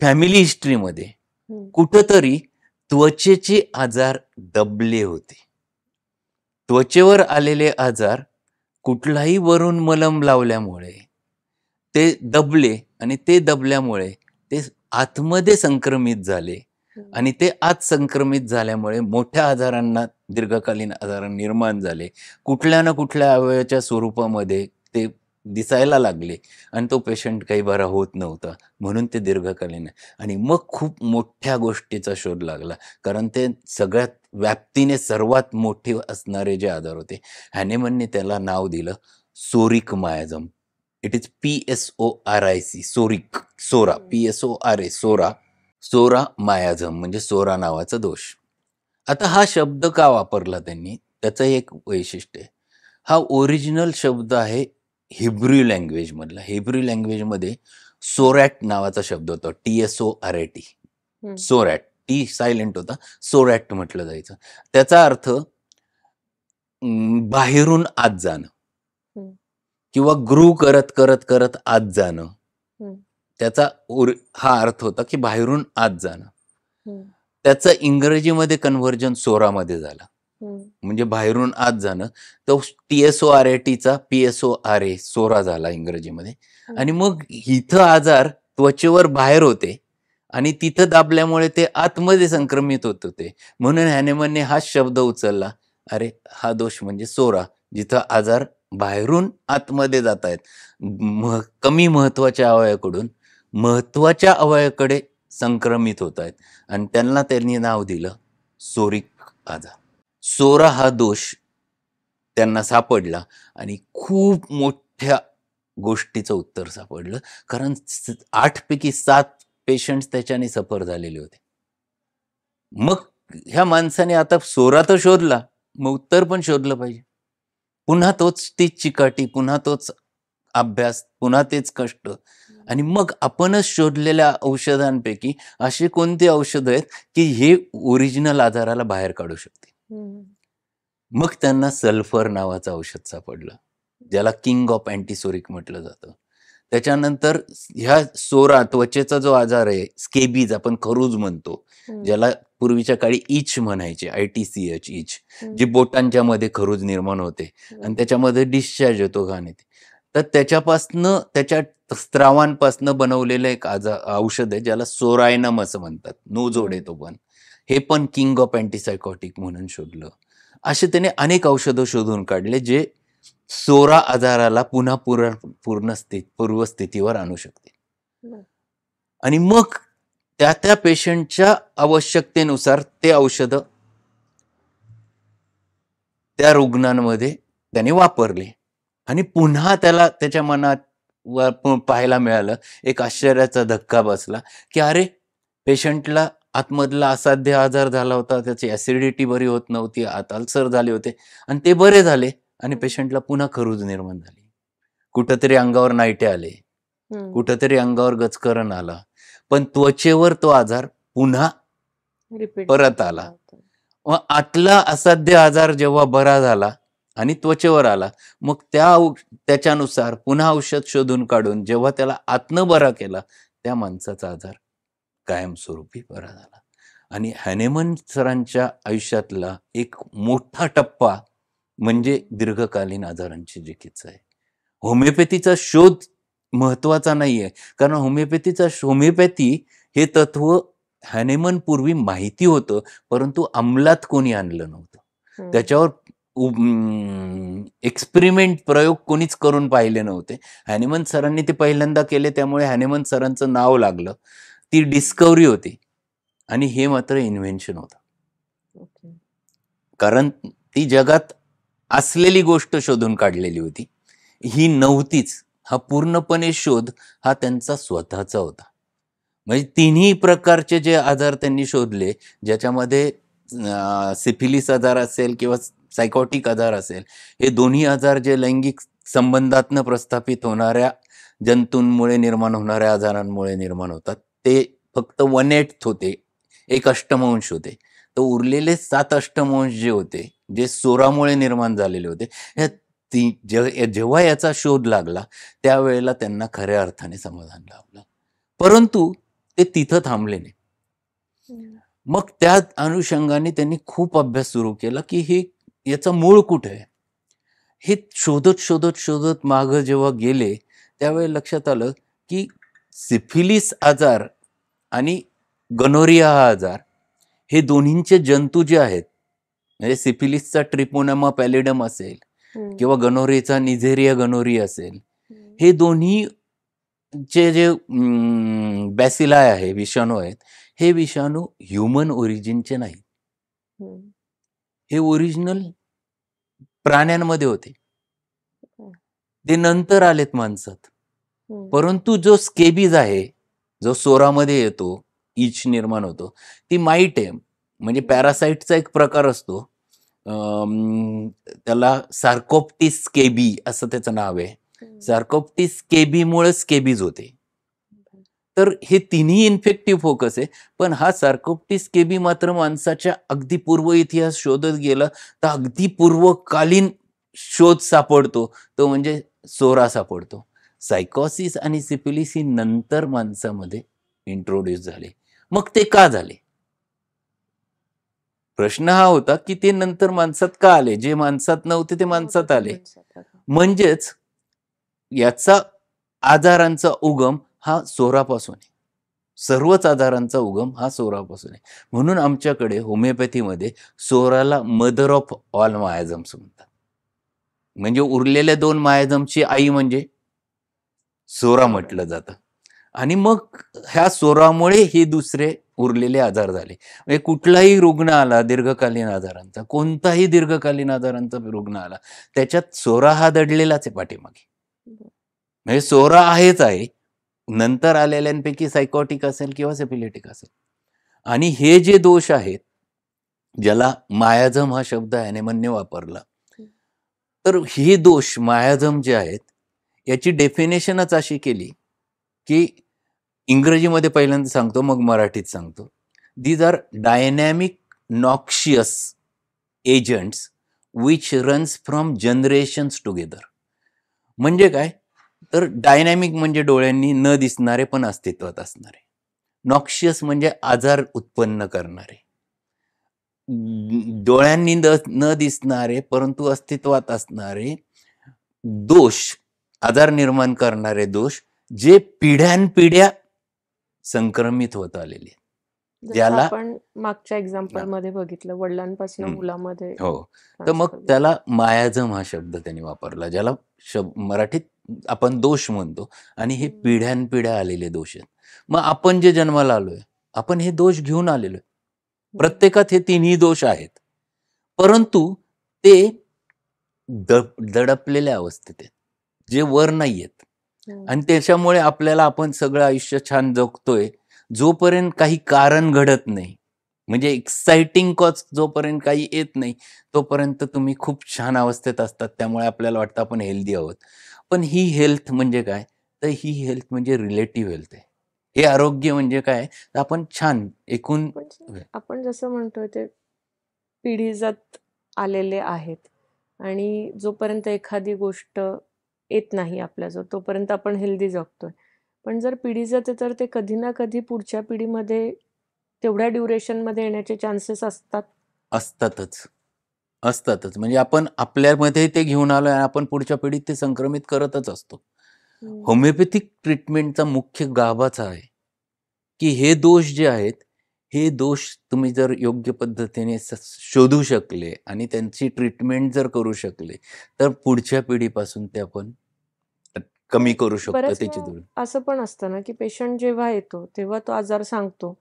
फॅमिली हिस्ट्रीमध्ये कुठंतरी त्वचेचे आजार दबले होते. त्वचेवर आलेले आजार कुठलाही वरून मलम लावल्यामुळे ते दबले आणि ते दबल्यामुळे ते आतमध्ये संक्रमित झाले आणि ते आत संक्रमित झाल्यामुळे मोठ्या आजारांना, दीर्घकालीन आजार निर्माण झाले. कुठल्या ना कुठल्या अवयवाच्या स्वरूपामध्ये ते दिसायला लागले आणि तो पेशंट काही बरा होत नव्हता, म्हणून ते दीर्घकालीन. आणि मग खूप मोठ्या गोष्टीचा शोध लागला, कारण ते सगळ्यात व्याप्तीने सर्वात मोठे असणारे जे आजार होते. हॅनेमनने त्याला नाव दिलं psoric miasm. It is PSORIC, psoric, psora, PSORA, psora, psora miasm म्हणजे सोरा नावाचा दोष. आता हा शब्द का वापरला त्यांनी, त्याचं एक वैशिष्ट्य आहे. हा ओरिजिनल शब्द आहे हिब्रू लँग्वेज मधला. हिब्रू लँग्वेज मध्ये सोरॅट नावाचा शब्द होता, TSORAT. सोरॅट, टी सायलेंट होता, सोरॅट म्हटलं जायचं. त्याचा अर्थ बाहेरून आत जाणं किंवा ग्रू करत करत करत आत जाणं. त्याचा हा अर्थ होता की बाहेरून आत जाणं. त्याचं इंग्रजीमध्ये कन्व्हर्जन सोरामध्ये झालं, म्हणजे बाहेरून आत जाणं. तो TSORATचा PSORA, सोरा झाला इंग्रजीमध्ये. आणि मग इथं आजार त्वचेवर बाहेर होते आणि तिथं दाबल्यामुळे ते आतमध्ये संक्रमित होत होते, म्हणून हॅनेमनने हा शब्द उचलला. अरे, हा दोष म्हणजे सोरा, जिथं आजार बाहेरून आतमध्ये जात आहेत, कमी महत्वाच्या अवयवाकडून महत्वाच्या अवयवाकडे संक्रमित होत आहेत, आणि त्यांना त्यांनी नाव दिलं सोरिक आजार. सोरा हा दोष त्यांना सापडला आणि खूप मोठ्या गोष्टीचं उत्तर सापडलं, कारण 8पैकी 7 पेशंट्स त्याच्याने सफर झालेले होते. मग ह्या माणसाने आता सोरा तर शोधला, मग उत्तर पण शोधलं पाहिजे. पुन्हा तीच चिकाटी, पुन्हा तोच अभ्यास, पुन्हा तेच कष्ट. आणि मग आपणच शोधलेल्या औषधांपैकी अशी कोणती औषधं आहेत की हे ओरिजिनल आजाराला बाहेर काढू शकते. मग त्यांना सल्फर नावाचं औषध सापडलं, ज्याला किंग ऑफ अँटीसोरिक म्हटलं जातं. त्याच्यानंतर ह्या सोरा, त्वचेचा जो आजार आहे, स्केबीज आपण खरूज म्हणतो, ज्याला पूर्वीच्या काळी इच म्हणायचे, ITCH, इच, जी बोटांच्या मध्ये खरूज निर्माण होते आणि त्याच्यामध्ये डिस्चार्ज येतो घाण येते. तर त्याच्यापासनं, त्याच्या स्त्रावांपासनं बनवलेलं एक औषध आहे ज्याला सोरायनम असं म्हणतात, नो जोड येतो, पण हे पण किंग ऑफ अँटीसायकॉटिक म्हणून शोधलं. असे त्याने अनेक औषधं शोधून काढले जे सोरा आजाराला पुन्हा पूर्वस्थितीवर आणू शकते. आणि मग त्या पेशंटच्या आवश्यकतेनुसार ते औषधं त्या रुग्णांमध्ये त्याने वापरले आणि पुन्हा त्याला त्याच्या मनात पाहायला मिळालं, एक आश्चर्याचा धक्का बसला की अरे, पेशंटला आतमधला असाध्य आजार झाला होता, त्याची ऍसिडिटी बरी होत नव्हती, आत अल्सर झाले होते आणि ते बरे झाले, आणि पेशंटला पुन्हा खरूज निर्माण झाली. कुठंतरी अंगावर नायटे आले, कुठंतरी अंगावर गचकरण आला, पण त्वचेवर तो आजार पुन्हा रिपीट परत आला. मग आतला असाध्य आजार जेव्हा बरा झाला आणि त्वचेवर आला, मग त्याच्यानुसार पुन्हा औषध शोधून काढून जेव्हा त्याला आतनं बरा केला, त्या माणसाचा आजार कायमस्वरूपी बरा झाला. आणि हॅनेमन सरांच्या आयुष्यातला एक मोठा टप्पा म्हणजे दीर्घकालीन आजारांची चिकित्सा आहे. होमिओपॅथीचा शोध महत्वाचा नाहीये, कारण होमिओपॅथी हे तत्व हॅनेमन पूर्वी माहिती होतं, परंतु अंमलात कोणी आणलं नव्हतं. त्याच्यावर एक्सपेरिमेंट प्रयोग कोणीच करून पाहिले नव्हते. हॅनेमन सरांनी ते पहिल्यांदा केले, त्यामुळे हॅनेमन सरांचं नाव लागलं. ती डिस्कव्हरी होती आणि हे मात्र इन्व्हेन्शन होतं. कारण ती जगात असलेली गोष्ट शोधून काढलेली होती, ही नव्हतीच. हा पूर्णपणे शोध हा त्यांचा स्वतःचा होता. म्हणजे तिन्ही प्रकारचे जे आजार त्यांनी शोधले, ज्याच्यामध्ये सिफिलिस आजार असेल किंवा सायकॉटिक आजार असेल, हे दोन्ही आजार जे लैंगिक संबंधातनं प्रस्थापित होणाऱ्या जंतूंमुळे निर्माण होणाऱ्या आजारांमुळे निर्माण होतात, ते फक्त 1/8 होते, एक अष्टमांश होते. तर उरलेले 7 अष्टमांश जे होते, जे सोरामुळे निर्माण झालेले होते, जेव्हा याचा शोध लागला त्यावेळेला त्यांना खऱ्या अर्थाने समाधान लाभलं. परंतु ते तिथं थांबले नाही. मग त्या अनुषंगाने त्यांनी खूप अभ्यास सुरू केला की हे याचं मूळ कुठे आहे. हे शोधत शोधत शोधत मागं जेव्हा गेले त्यावेळी लक्षात आलं की सिफिलिस आजार आणि गनोरिया हा आजार हे दोन्हींचे जंतू जे आहेत, म्हणजे सिफिलिसचा ट्रिपोनामा पॅलिडम असेल किंवा गनोरियाचा निझेरिया गनोरी असेल, हे दोन्ही जे बॅसिलाय आहे, विषाणू आहेत, हे विषाणू ह्युमन ओरिजिनचे नाही. हे ओरिजिनल प्राण्यांमध्ये होते, ते नंतर आलेत माणसात. परंतु जो स्केबीज आहे, जो सोरामध्ये येतो, इच निर्माण होतो, ती माईट आहे. म्हणजे पॅरासाइटचा एक प्रकार असतो, त्याला सार्कोप्टिस स्केबी असं त्याचं नाव आहे. सार्कोप्टिस स्केबीमुळे स्केबीज होते. तर हे तिन्ही इन्फेक्टिव्ह फोकस आहे. पण हा सार्कोप्टिस स्केबी मात्र माणसाच्या अगदी पूर्व इतिहास शोधत गेला तर अगदी पूर्वकालीन शोध सापडतो, तो म्हणजे सोरा सापडतो. सायकोसिस आणि सिफिलिस ही नंतर माणसामध्ये इंट्रोड्यूस झाले. मग ते का झाले? प्रश्न हा होता की ते नंतर माणसात का आले? जे माणसात नव्हते ते माणसात आले. म्हणजेच याचा आजारांचा उगम हा सोरापासून आहे. सर्वच आजारांचा उगम हा सोरापासून आहे. म्हणून आमच्याकडे होमिओपॅथीमध्ये सोराला मदर ऑफ ऑल मायाझम्स म्हणतात. म्हणजे उरलेल्या 2 मायाझमची आई म्हणजे सोरा म्हटलं जातं. आणि मग ह्या सोरामुळे हे दुसरे उरलेले आजार झाले. म्हणजे कुठलाही रुग्ण आला दीर्घकालीन आजारांचा, कोणताही दीर्घकालीन आजारांचा रुग्ण आला, त्याच्यात सोरा हा दडलेलाच आहे पाठीमागे. म्हणजे सोरा आहेच आहे. नंतर आलेल्यांपैकी सायकॉटिक असेल किंवा सिफिलिटिक असेल. आणि हे जे दोष आहेत, ज्याला मायाझम हा शब्द हॅनेमनने वापरला, तर हे दोष मायाझम जे आहेत याची डेफिनेशनच अशी केली की इंग्रजीमध्ये पहिल्यांदा सांगतो, मग मराठीत सांगतो. These are dynamic noxious agents which runs from generations together. म्हणजे काय? तर डायनॅमिक म्हणजे डोळ्यांनी न दिसणारे पण अस्तित्वात असणारे. नॉक्शियस म्हणजे आजार उत्पन्न करणारे. डोळ्यांनी न दिसणारे परंतु अस्तित्वात असणारे दोष, आजार निर्माण करणारे दोष, जे पिढ्यानपिढ्या संक्रमित होत आलेले. ज्याला आपण मागच्या एक्झाम्पल मध्ये बघितलं, वडिलांपासून मुलामध्ये. हो. तर मग त्याला मायाझम हा शब्द त्यांनी वापरला, ज्याला मराठीत आपण दोष म्हणतो. आणि हे पिढ्यानपिढ्या आलेले दोष आहेत. मग आपण जे जन्माला आलोय, आपण हे दोष घेऊन आलेलो. प्रत्येकात हे तिन्ही दोष आहेत, परंतु ते दडपलेल्या अवस्थेत आहेत, जे वर नाही आहेत. आणि त्याच्यामुळे आपल्याला आपण सगळं आयुष्य छान जगतोय जोपर्यंत काही कारण घडत नाही, म्हणजे एक्साइटिंग कॉज जोपर्यंत काही येत नाही तोपर्यंत तुम्ही खूप छान अवस्थेत असतात. त्यामुळे आपल्याला वाटतं आपण हेल्दी आहोत. पण ही हेल्थ म्हणजे काय? तर ही हेल्थ म्हणजे रिलेटिव्ह हेल्थ आहे. हे आरोग्य म्हणजे काय, तर आपण छान एकूण पण आपण जसं म्हणतोय ते पिढीजात आलेले आहेत आणि जोपर्यंत एखादी गोष्ट येत नाही आपल्याजवळ तोपर्यंत आपण हेल्दी जगतोय. पण जर पिढीजात आहे तर ते कधी ना कधी पुढच्या पिढीमध्ये तेवढ्या ड्युरेशनमध्ये येण्याचे चान्सेस असतात. असतातच. असतातच. म्हणजे आपण आपल्यामध्ये ते घेऊन आलोय आणि आपण पुढच्या पिढीत ते संक्रमित करतच असतो. होमिओपॅथिक ट्रीटमेंटचा मुख्य गाभाच हा आहे, की हे दोष जे आहेत, हे दोष तुम्ही जर योग्य पद्धतीने शोधू शकले आणि त्यांची ट्रीटमेंट जर करू शकले, तर पुढच्या पिढीपासून ते आपण कमी पण करू शकतो बऱ्याच त्याची वेळा असं पण असतं ना, की पेशंट जेव्हा येतो, तेव्हा तो आजार सांगतो.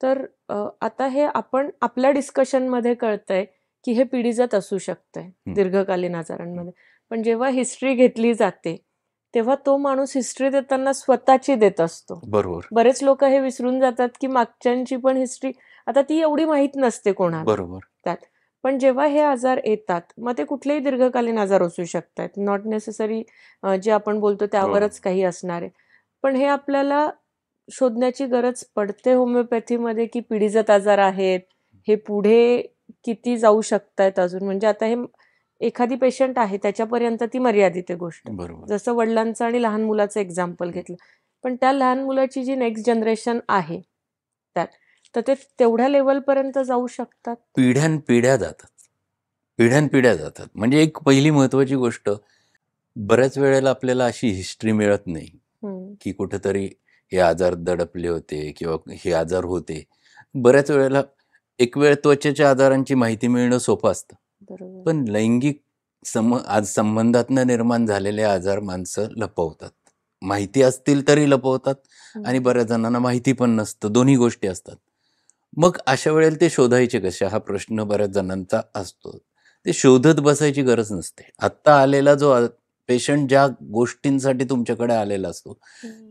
तर आता हे आपण आपल्या डिस्कशनमध्ये कळतंय, की हे पिढीजात असू शकतंय दीर्घकालीन आजारांमध्ये. पण जेव्हा हिस्ट्री घेतली जाते, तेव्हा तो माणूस हिस्ट्री देताना स्वतःची देत असतो. बरोबर, बरेच लोकं हे विसरून जातात, की मागच्यांची पण हिस्ट्री आता ती एवढी माहीत नसते कोणाला बरोबर. त्यात. पण जेव्हा हे आजार येतात, मग ते कुठलेही दीर्घकालीन आजार असू शकतात. नॉट नेसेसरी जे आपण बोलतो त्यावरच काही असणार आहे. पण हे आपल्याला शोधण्याची गरज पडते होमिओपॅथीमध्ये, की पिढीजात आजार आहेत. हे पुढे किती जाऊ शकतायत अजून. म्हणजे आता हे एखादी पेशंट आहे त्याच्यापर्यंत ती मर्यादित आहे गोष्ट. बरोबर. जसं वडिलांचं आणि लहान मुलाचं एक्झाम्पल घेतलं. पण त्या लहान मुलाची जी नेक्स्ट जनरेशन आहे त्यात, तर ते तेवढ्या लेव्हलपर्यंत जाऊ शकतात. पिढ्यानपिढ्या जातात. पिढ्यानपिढ्या जातात. म्हणजे एक पहिली महत्त्वाची गोष्ट, बऱ्याच वेळेला आपल्याला अशी हिस्ट्री मिळत नाही, की कुठेतरी हे आजार दडपले होते किंवा हे आजार होते. बऱ्याच वेळेला एक वेळ त्वचेच्या आजारांची माहिती मिळणं सोपं असतं. बरोबर. पण लैंगिक आज संबंधातनं निर्माण झालेले आजार माणसं लपवतात. माहिती असतील तरी लपवतात आणि बऱ्याच जणांना माहिती पण नसतं. दोन्ही गोष्टी असतात. मग अशा वेळेला ते शोधायचे कसे हा प्रश्न बऱ्याच जणांचा असतो. ते शोधत बसायची गरज नसते. आत्ता आलेला जो पेशंट ज्या गोष्टींसाठी तुमच्याकडे आलेला असतो,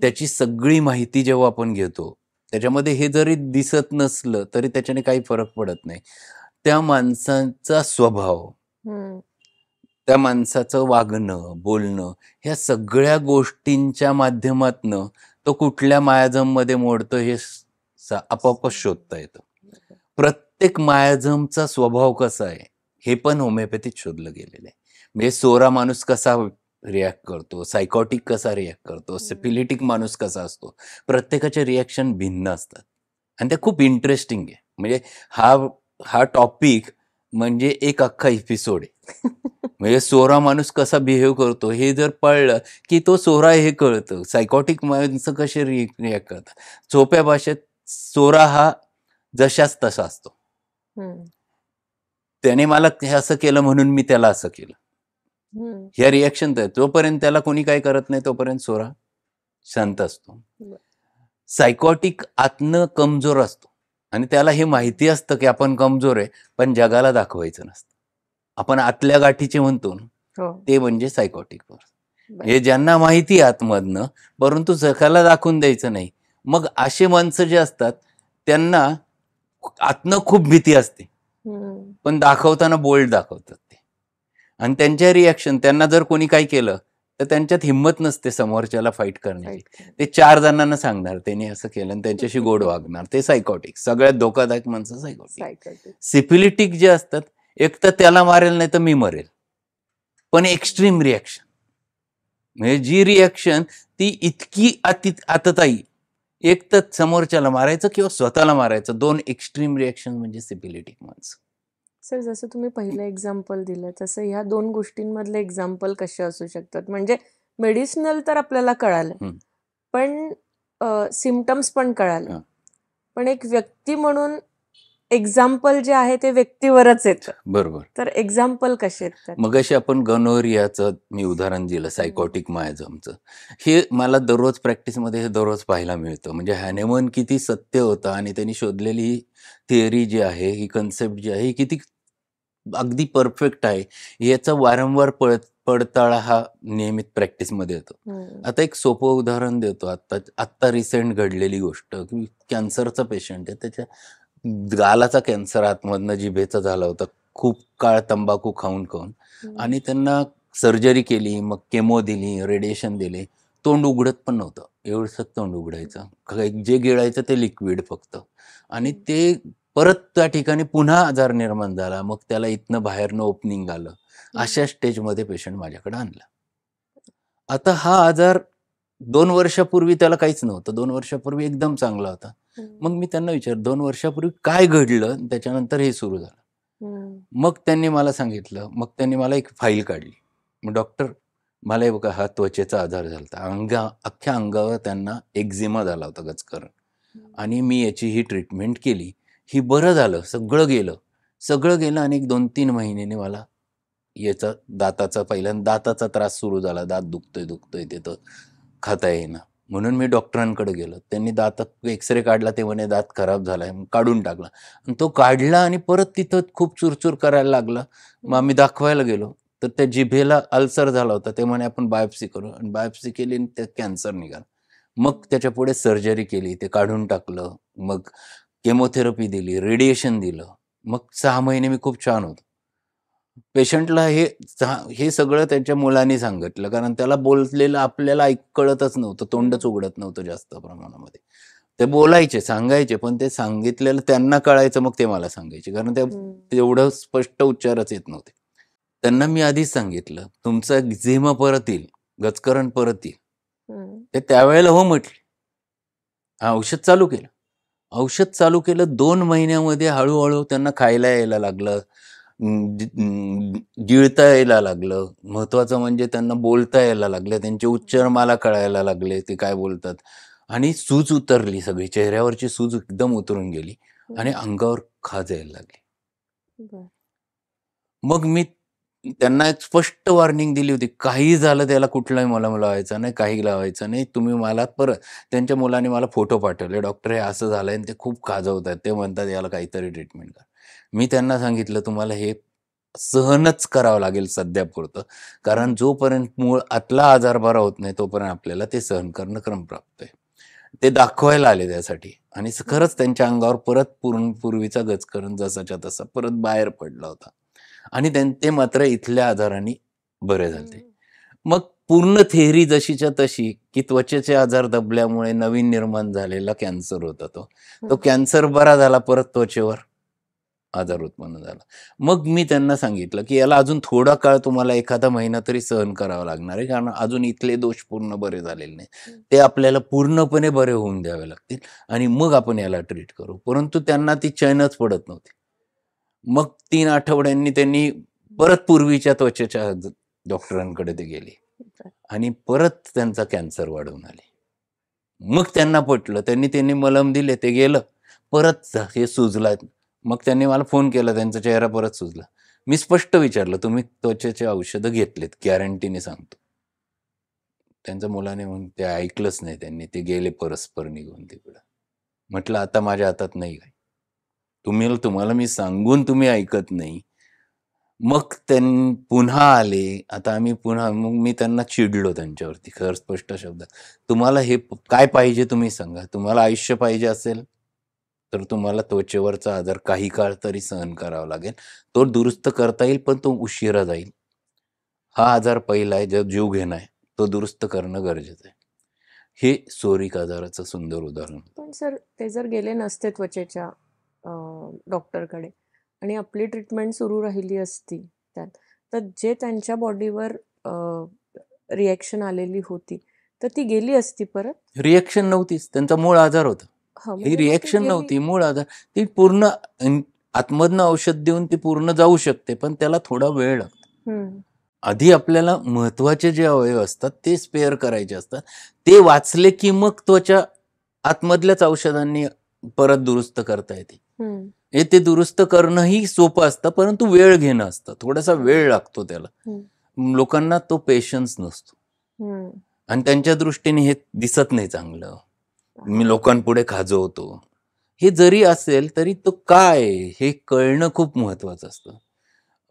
त्याची सगळी माहिती जेव्हा आपण घेतो, त्याच्यामध्ये हे जरी दिसत नसलं तरी त्याच्याने काही फरक पडत नाही. त्या माणसाचा स्वभाव, त्या माणसाचं वागणं, बोलणं ह्या सगळ्या गोष्टींच्या माध्यमातनं तो कुठल्या मायाजममध्ये मोडतो हे आपोआपच शोधता येतं. प्रत्येक मायाजमचा स्वभाव कसा आहे हे पण होमिओपॅथीत शोधलं गेलेलं आहे. म्हणजे सोरा माणूस कसा रिॲक्ट करतो, सायकॉटिक कसा रिॲक्ट करतो, सिफिलिटिक माणूस कसा असतो, प्रत्येकाचे रिॲक्शन भिन्न असतात आणि ते खूप इंटरेस्टिंग आहे. म्हणजे हा हा टॉपिक म्हणजे एक अख्खा एपिसोड आहे. म्हणजे सोरा माणूस कसा बिहेव करतो हे जर कळलं की तो सोरा हे कळतं. सायकॉटिक माणसं कसे रिॲक्ट करतात. सोप्या भाषेत सोरा हा जशाच तसा असतो. त्याने मला हे असं केलं म्हणून मी त्याला असं केलं. ह्या रिॲक्शन जोपर्यंत त्याला कोणी काय करत नाही तोपर्यंत सोरा शांत असतो. सायकॉटिक आतनं कमजोर असतो आणि त्याला हे माहिती असतं की आपण कमजोर आहे, पण जगाला दाखवायचं नसतं. आपण आतल्या गाठीचे म्हणतो ना, ते म्हणजे सायकॉटिक. हे ज्यांना माहिती आतमधनं, परंतु जगाला दाखवून द्यायचं नाही. मग असे माणसं जे असतात त्यांना आतनं खूप भीती असते, पण दाखवताना बोल्ड दाखवतात ते. आणि त्यांच्या रिॲक्शन, त्यांना जर कोणी काही केलं तर त्यांच्यात हिंमत नसते समोरच्याला फाईट करण्याची. ते 4 जणांना सांगणार त्यांनी असं केलं आणि त्यांच्याशी गोड वागणार. ते सायकॉटिक. सगळ्यात धोकादायक माणसं सायकॉटिक. सिफिलिटिक जे असतात, एक तर त्याला मारेल नाही तर मी मरेल, पण एक्स्ट्रीम रिॲक्शन. म्हणजे जी रिॲक्शन ती इतकी आतताई, एक तर समोरच्याला मारायचं किंवा स्वतःला मारायचं, 2 एक्स्ट्रीम रिॲक्शन म्हणजे सिफिलिटिक माणसं. सर, जसं तुम्ही पहिलं एक्झाम्पल दिलं तसं ह्या 2 गोष्टींमधले एक्झाम्पल कसे असू शकतात? म्हणजे मेडिसिनल तर आपल्याला कळालं, पण सिम्पटम्स पण कळाले. पण एक व्यक्ती म्हणून एक्झाम्पल जे आहे ते व्यक्तीवरच येतं. बरोबर. तर एक्झाम्पल कसे आहेत? मगाशी आपण गनोरियाचं मी उदाहरण दिलं, सायकॉटिक मायाझमचं. हे मला दररोज प्रॅक्टिसमध्ये हे दररोज पाहायला मिळतं. म्हणजे हॅनेमन किती सत्य होतं आणि त्यांनी शोधलेली ही थिअरी जी आहे, ही कन्सेप्ट जी आहे, ही किती अगदी परफेक्ट आहे, याचा वारंवार पडताळा हा नियमित प्रॅक्टिसमध्ये येतो. आता एक सोपं उदाहरण देतो. आत्ता रिसेंट घडलेली गोष्ट, की कॅन्सरचा पेशंट आहे, त्याच्या गालाचा कॅन्सर आतमधनं जिभेचा झाला होता, खूप काळ तंबाखू खाऊन आणि त्यांना सर्जरी केली, मग केमो दिली, रेडिएशन दिले, तोंड उघडत पण नव्हतं, एवढंसं तोंड उघडायचं, जे गिळायचं ते लिक्विड फक्त. आणि हं. ते परत त्या ठिकाणी पुन्हा आजार निर्माण झाला, मग त्याला इथनं बाहेरनं ओपनिंग आलं. हं. अशा स्टेजमध्ये पेशंट माझ्याकडे आणला. आता हा आजार 2 वर्षापूर्वी त्याला काहीच नव्हतं, 2 वर्षापूर्वी एकदम चांगला होता. मग हं. मी त्यांना विचारलं, 2 वर्षापूर्वी काय घडलं आणि त्याच्यानंतर हे सुरू झालं? हं. मग त्यांनी मला सांगितलं, मग त्यांनी मला एक फाईल काढली. मग डॉक्टर, मला हे बघा, हा त्वचेचा आजार झाला होता. अख्ख्या अंगावर त्यांना एक्झिमा झाला होता, गचकरण. हं. आणि मी याची ही ट्रीटमेंट केली. ही बरं झालं, सगळं गेलं. सगळं गेलं आणि एक 2-3 महिन्यांनी मला याचा पहिल्यांदा दाताचा त्रास सुरू झाला. दात दुखतोय ते तर खाता येईना. म्हणून मी डॉक्टरांकडे गेलो. त्यांनी दातात एक्स-रे काढला, ते म्हणे दात खराब झालाय, मग काढून टाकला. आणि तो काढला आणि परत तिथं खूप चुरचूर करायला लागला. मग आम्ही दाखवायला गेलो, तर त्या जिभेला अल्सर झाला होता. ते म्हणे आपण बायोप्सी करू, आणि बायोप्सी केली आणि त्यात कॅन्सर निघाला. मग त्याच्यापुढे सर्जरी केली, ते काढून टाकलं. मग केमोथेरपी दिली, रेडिएशन दिलं. मग 6 महिने मी खूप छान होतो. पेशंटला हे सगळं त्यांच्या मुलांनी सांगितलं, कारण त्याला बोललेलं आपल्याला कळतच नव्हतं, तोंडच हं. उघडत नव्हतं जास्त प्रमाणामध्ये. ते बोलायचे, सांगायचे, पण ते सांगितलेलं त्यांना कळायचं, मग ते मला सांगायचे, कारण हं. तेवढं स्पष्ट उच्चारच येत नव्हते. त्यांना मी आधीच सांगितलं, तुमचा एक्झिमा परत येईल, गचकरण परत येईल. हं. ते त्यावेळेला हो म्हटले. औषध चालू केलं. औषध चालू केलं, 2 महिन्यामध्ये हळू त्यांना खायला यायला लागलं. गिळता यायला लागलं. महत्त्वाचं म्हणजे त्यांना बोलता यायला लागलं. त्यांचे उच्चार मला कळायला लागले, ते काय बोलतात. आणि सूज उतरली सगळी. चेहऱ्यावरची सूज एकदम उतरून गेली आणि हं. अंगावर खाज यायला लागली. बरं. मग मी त्यांना एक स्पष्ट वॉर्निंग दिली होती. काही झालं त्याला कुठलाही मलम लावायचा नाही, काही लावायचं नाही. तुम्ही मला परत, त्यांच्या मुलाने मला फोटो पाठवले. डॉक्टर हे असं झालंय आणि ते खूप खाजवतायत. ते म्हणतात याला काहीतरी ट्रीटमेंट करा. मी त्यांना सांगितलं, तुम्हाला हे सहनच करावं लागेल सध्यापुरतं. कारण जोपर्यंत मूळ आतला आजार बरा होत नाही, तोपर्यंत आपल्याला ते सहन करणं क्रमप्राप्त आहे. ते दाखवायला आले त्यासाठी, आणि खरंच त्यांच्या अंगावर परत पूर्वीचा गचकरण जसाच्या तसा परत बाहेर पडला होता. आणि ते मात्र इथल्या आजाराने बरे झाले. हं. मग पूर्ण थेअरी जशीच्या तशी, की त्वचेचे आजार दबल्यामुळे नवीन निर्माण झालेला कॅन्सर होता तो. तो हं. कॅन्सर बरा झाला, परत त्वचेवर आजार हं. उत्पन्न झाला. मग मी त्यांना सांगितलं, की याला अजून थोडा काळ, तुम्हाला एखादा महिना तरी सहन करावा लागणार आहे, कारण अजून इथले दोष पूर्ण बरे झालेले नाही. हं. ते आपल्याला पूर्णपणे बरे होऊन द्यावे लागतील आणि मग आपण याला ट्रीट करू. परंतु त्यांना ती चैनच पडत नव्हती. मग 3 आठवड्यांनी त्यांनी परत पूर्वीच्या त्वचेच्या डॉक्टरांकडे ते गेले बरं. आणि परत त्यांचा कॅन्सर वाढून आले. मग त्यांना पटलं. त्यांनी मलम दिले, ते गेलं. परत हे सुजलाय. मग त्यांनी मला फोन केला, त्यांचा चेहरा परत सुजला. मी स्पष्ट विचारलं, तुम्ही त्वचेचे औषधं घेतलेत, गॅरंटीने सांगतो. त्यांच्या मुलाने मग ते ऐकलंच नाही त्यांनी. ते गेले परस्पर निघून तिकडं. म्हटलं, आता माझ्या हातात नाही काय. तुम्हाला मी सांगून तुम्ही ऐकत नाही. मग पुन्हा आले. आता मग मी त्यांना चिडलो त्यांच्यावरती, खरं स्पष्ट शब्दात. तुम्हाला काय पाहिजे तुम्ही सांगा. तुम्हाला आयुष्य पाहिजे असेल, तर तुम्हाला त्वचेवरचा आजार काही काळ तरी सहन करावा लागेल. तो दुरुस्त करता येईल, पण तो उशिरा जाईल. हा आजार पहिला आहे, जो जीवघेणा आहे. तो दुरुस्त करणं गरजेचं आहे. हे सोरिक आजाराचं सुंदर उदाहरण. पण सर, ते जर गेले नसते त्वचेच्या डॉक्टरकडे आणि आपली ट्रीटमेंट सुरू राहिली असती त्यात, तर जे त्यांच्या बॉडीवर रिएक्शन आलेली होती, तर ती गेली असती परत? रिएक्शन नव्हतीच. त्यांचा मूळ आजार होता. हां, ही म्हणजे मग ती रिएक्शन गेली. नव्हती, मूळ आजार. ती पूर्ण आतमधनं औषध देऊन ती पूर्ण जाऊ शकते, पण त्याला थोडा वेळ लागतो. हं. आधी आपल्याला महत्त्वाचे जे अवयव असतात ते स्पेअर करायचे असतात. ते वाचले की मग त्वचा आतमधल्याच औषधांनी परत दुरुस्त करता येते. हं. ते दुरुस्त करणंही सोपं असतं, परंतु वेळ घेणं असतं. थोडासा हं. वेळ लागतो त्याला. हं. लोकांना तो पेशन्स नसतो हं. आणि त्यांच्या दृष्टीने हे दिसत नाही चांगलं. मी हां. लोकांपुढे खाजवतो. हे जरी असेल तरी तो काय आहे, हे कळणं खूप महत्त्वाचं असतं.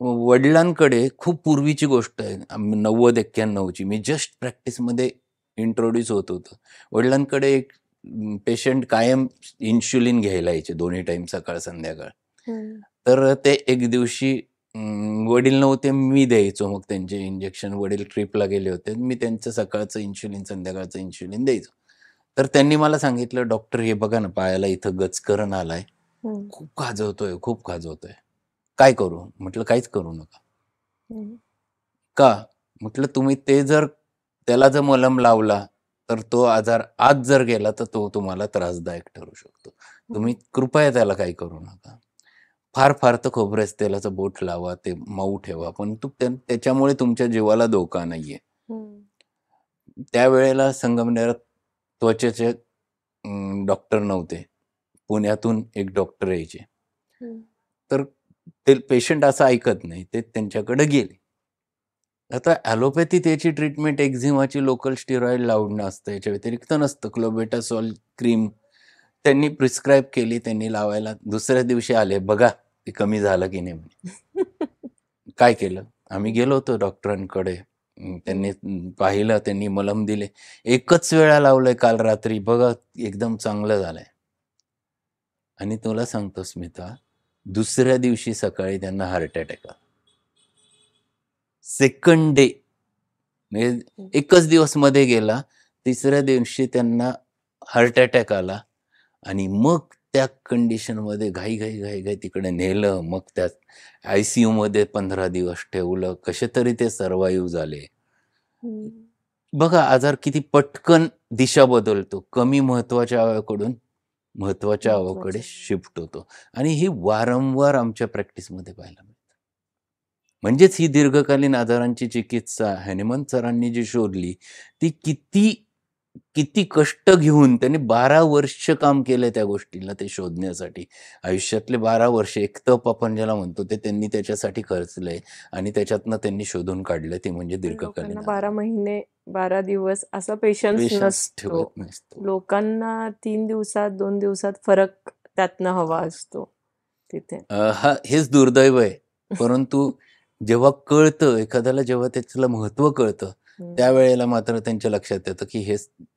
वडिलांकडे खूप पूर्वीची गोष्ट आहे. 90-91ची. मी जस्ट प्रॅक्टिसमध्ये इंट्रोड्यूस होत होतो. वडिलांकडे एक पेशंट कायम इन्शुलिन घ्यायला यायचे, दोन्ही टाईम सकाळ संध्याकाळ. हं. तर ते एक दिवशी वडील नव्हते, मी द्यायचो मग त्यांचे इंजेक्शन. वडील ट्रिपला गेले होते. मी त्यांचं सकाळचं इन्शुलिन, संध्याकाळचं इन्शुलिन द्यायचो. तर त्यांनी मला सांगितलं, "डॉक्टर हे बघा ना, पायाला इथं गचकरण आलाय. हं, खूप खाजवतोय, खूप खाजवतोय. काय करू?" म्हटलं, "काहीच करू नका." हं, "का?" म्हटलं, "तुम्ही त्याला जर मलम लावला, तर तो आजार आज जर गेला, तर तो तुम्हाला त्रासदायक ठरू शकतो. हं, तुम्ही कृपया त्याला काही करू नका. फार फार तर खोबऱ्याच्या तेलाचं बोट लावा, ते मऊ ठेवा, पण त्याच्यामुळे तुमच्या जीवाला धोका नाहीये." हं, त्यावेळेला संगमनेरात त्वचेचे डॉक्टर नव्हते. पुण्यातून एक डॉक्टर यायचे. हं. तर ते पेशंट असं ऐकत नाही. ते त्यांच्याकडे गेले. आता ॲलोपॅथीत याची ट्रीटमेंट एक्झिमाची लोकल स्टिरॉइड लावणं असतं. याच्या व्यतिरिक्त नसतं. क्लोबेटासॉल क्रीम त्यांनी प्रिस्क्राईब केली. त्यांनी लावायला. दुसऱ्या दिवशी आले, "बघा, ते कमी झालं की नाही?" म्हणे. काय केलं? आम्ही हं, गेलो होतो डॉक्टरांकडे. हं. त्यांनी पाहिलं, त्यांनी मलम दिले. एकच वेळा लावलंय काल रात्री. बघा, एकदम चांगलं झालंय. आणि तुला सांगतो स्मिता, दुसऱ्या दिवशी सकाळी त्यांना हार्ट अटॅक आला. सेकंड डे म्हणजे हं, एकच दिवस मध्ये गेला. तिसऱ्या दिवशी त्यांना हार्ट अटॅक आला आणि मग त्या कंडिशनमध्ये घाई तिकडे नेलं. मग त्यात आय-सी-यूमध्ये 15 दिवस ठेवलं. कसेतरी ते सर्व्हाईव्ह झाले. हं. बघा आजार किती पटकन दिशा बदलतो. कमी महत्त्वाच्या अवाकडून महत्त्वाच्या अवाकडे महत्वाचं. शिफ्ट होतो आणि हे वारंवार आमच्या प्रॅक्टिसमध्ये पाहायला मिळतं. म्हणजेच ही दीर्घकालीन आजारांची चिकित्सा हॅनिमन सरांनी जी शोधली, ती किती किती कष्ट घेऊन त्यांनी 12 वर्ष काम केलंय त्या गोष्टीला ते शोधण्यासाठी. आयुष्यातले 12 वर्ष एक तप आपण ज्याला म्हणतो ते त्यांनी त्याच्यासाठी खर्चलंय आणि त्याच्यातनं त्यांनी शोधून काढलंय ते म्हणजे पण लोकांना दीर्घकालीन आजार. 12 महिने, 12 दिवस असा पेशन्स पेशन्स नसतो. ठेवत नसतो. लोकांना 3 दिवसात, 2 दिवसात फरक त्यातनं हवा असतो तिथे. हेच दुर्दैव आहे. परंतु जेव्हा कळतं एखाद्याला जेव्हा त्याचं महत्त्व कळतं, हं. त्यावेळेला मात्र त्यांच्या लक्षात येतं, की हे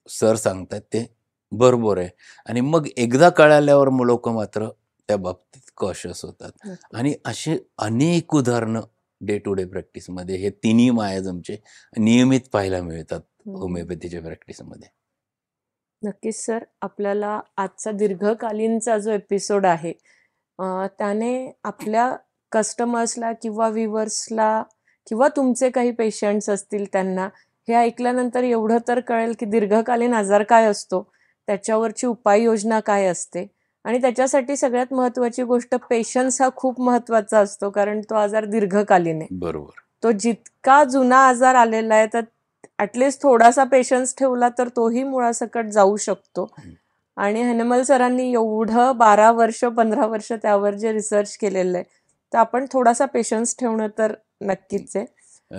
सर सांगतायत ते बरोबर आहे. आणि मग एकदा कळाल्यावर लोकं मात्र त्या बाबतीत कॉशियस होतात. आणि नक्कीच. अशी अनेक उदाहरणं डे टू डे प्रॅक्टिसमध्ये हे तिन्ही मायाजमचे नियमित पाहायला मिळतात हं. होमिओपॅथीच्या प्रॅक्टिसमध्ये. नक्कीच सर. आपल्याला आजचा दीर्घकालीनचा जो एपिसोड आहे, त्याने आपल्या कस्टमर्सला किंवा व्ह्यूअर्सला किंवा तुमचे काही पेशंट्स असतील त्यांना हे ऐकल्यानंतर एवढं तर कळेल की दीर्घकालीन आजार काय असतो, त्याच्यावरची उपाययोजना काय असते आणि त्याच्यासाठी सगळ्यात महत्त्वाची गोष्ट पेशन्स हा खूप महत्त्वाचा असतो कारण तो आजार दीर्घकालीन आहे. बरोबर. तो जितका जुना आजार आलेला आहे, तर ॲटलीस्ट थोडासा पेशन्स ठेवला तर तोही मुळासकट जाऊ शकतो. आणि हॅनिमल सरांनी एवढं 12 वर्ष, 15 वर्ष त्यावर जे रिसर्च केलेलं आहे, तर आपण थोडासा पेशन्स ठेवणं तर नक्कीच आहे.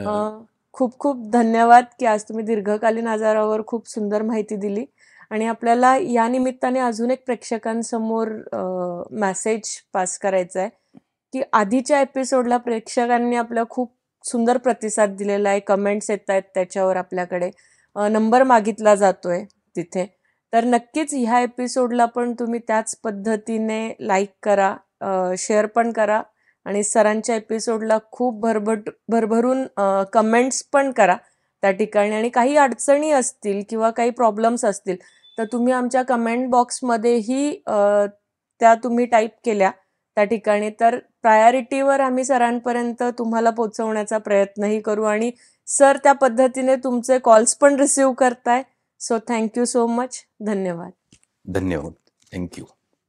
अ, खूप खूप धन्यवाद, की आज तुम्ही दीर्घकालीन आजारावर खूप सुंदर माहिती दिली आणि आपल्याला या निमित्ताने अजून एक प्रेक्षकांसमोर मेसेज पास करायचा आहे, की आधीच्या एपिसोडला प्रेक्षकांनी आपला खूप सुंदर प्रतिसाद दिलेला आहे. कमेंट्स येतायत त्याच्यावर आपल्याकडे. नंबर मागितला जातोय तिथे. तर नक्कीच ह्या एपिसोडला पण तुम्ही त्याच पद्धतीने लाईक करा, शेअर पण करा आणि सरांच्या एपिसोडला खूप भरभरून कमेंट्स पण करा त्या ठिकाणी आणि काही अडचणी असतील किंवा काही प्रॉब्लेम्स असतील, तर तुम्ही आमच्या कमेंट बॉक्समध्येही त्या तुम्ही टाईप केल्या त्या ठिकाणी, तर प्रायोरिटीवर आम्ही सरांपर्यंत तुम्हाला पोहोचवण्याचा प्रयत्नही करू आणि सर त्या पद्धतीने तुमचे कॉल्स पण रिसीव्ह करताय. So thank you so much. धन्यवाद. धन्यवाद. Thank you.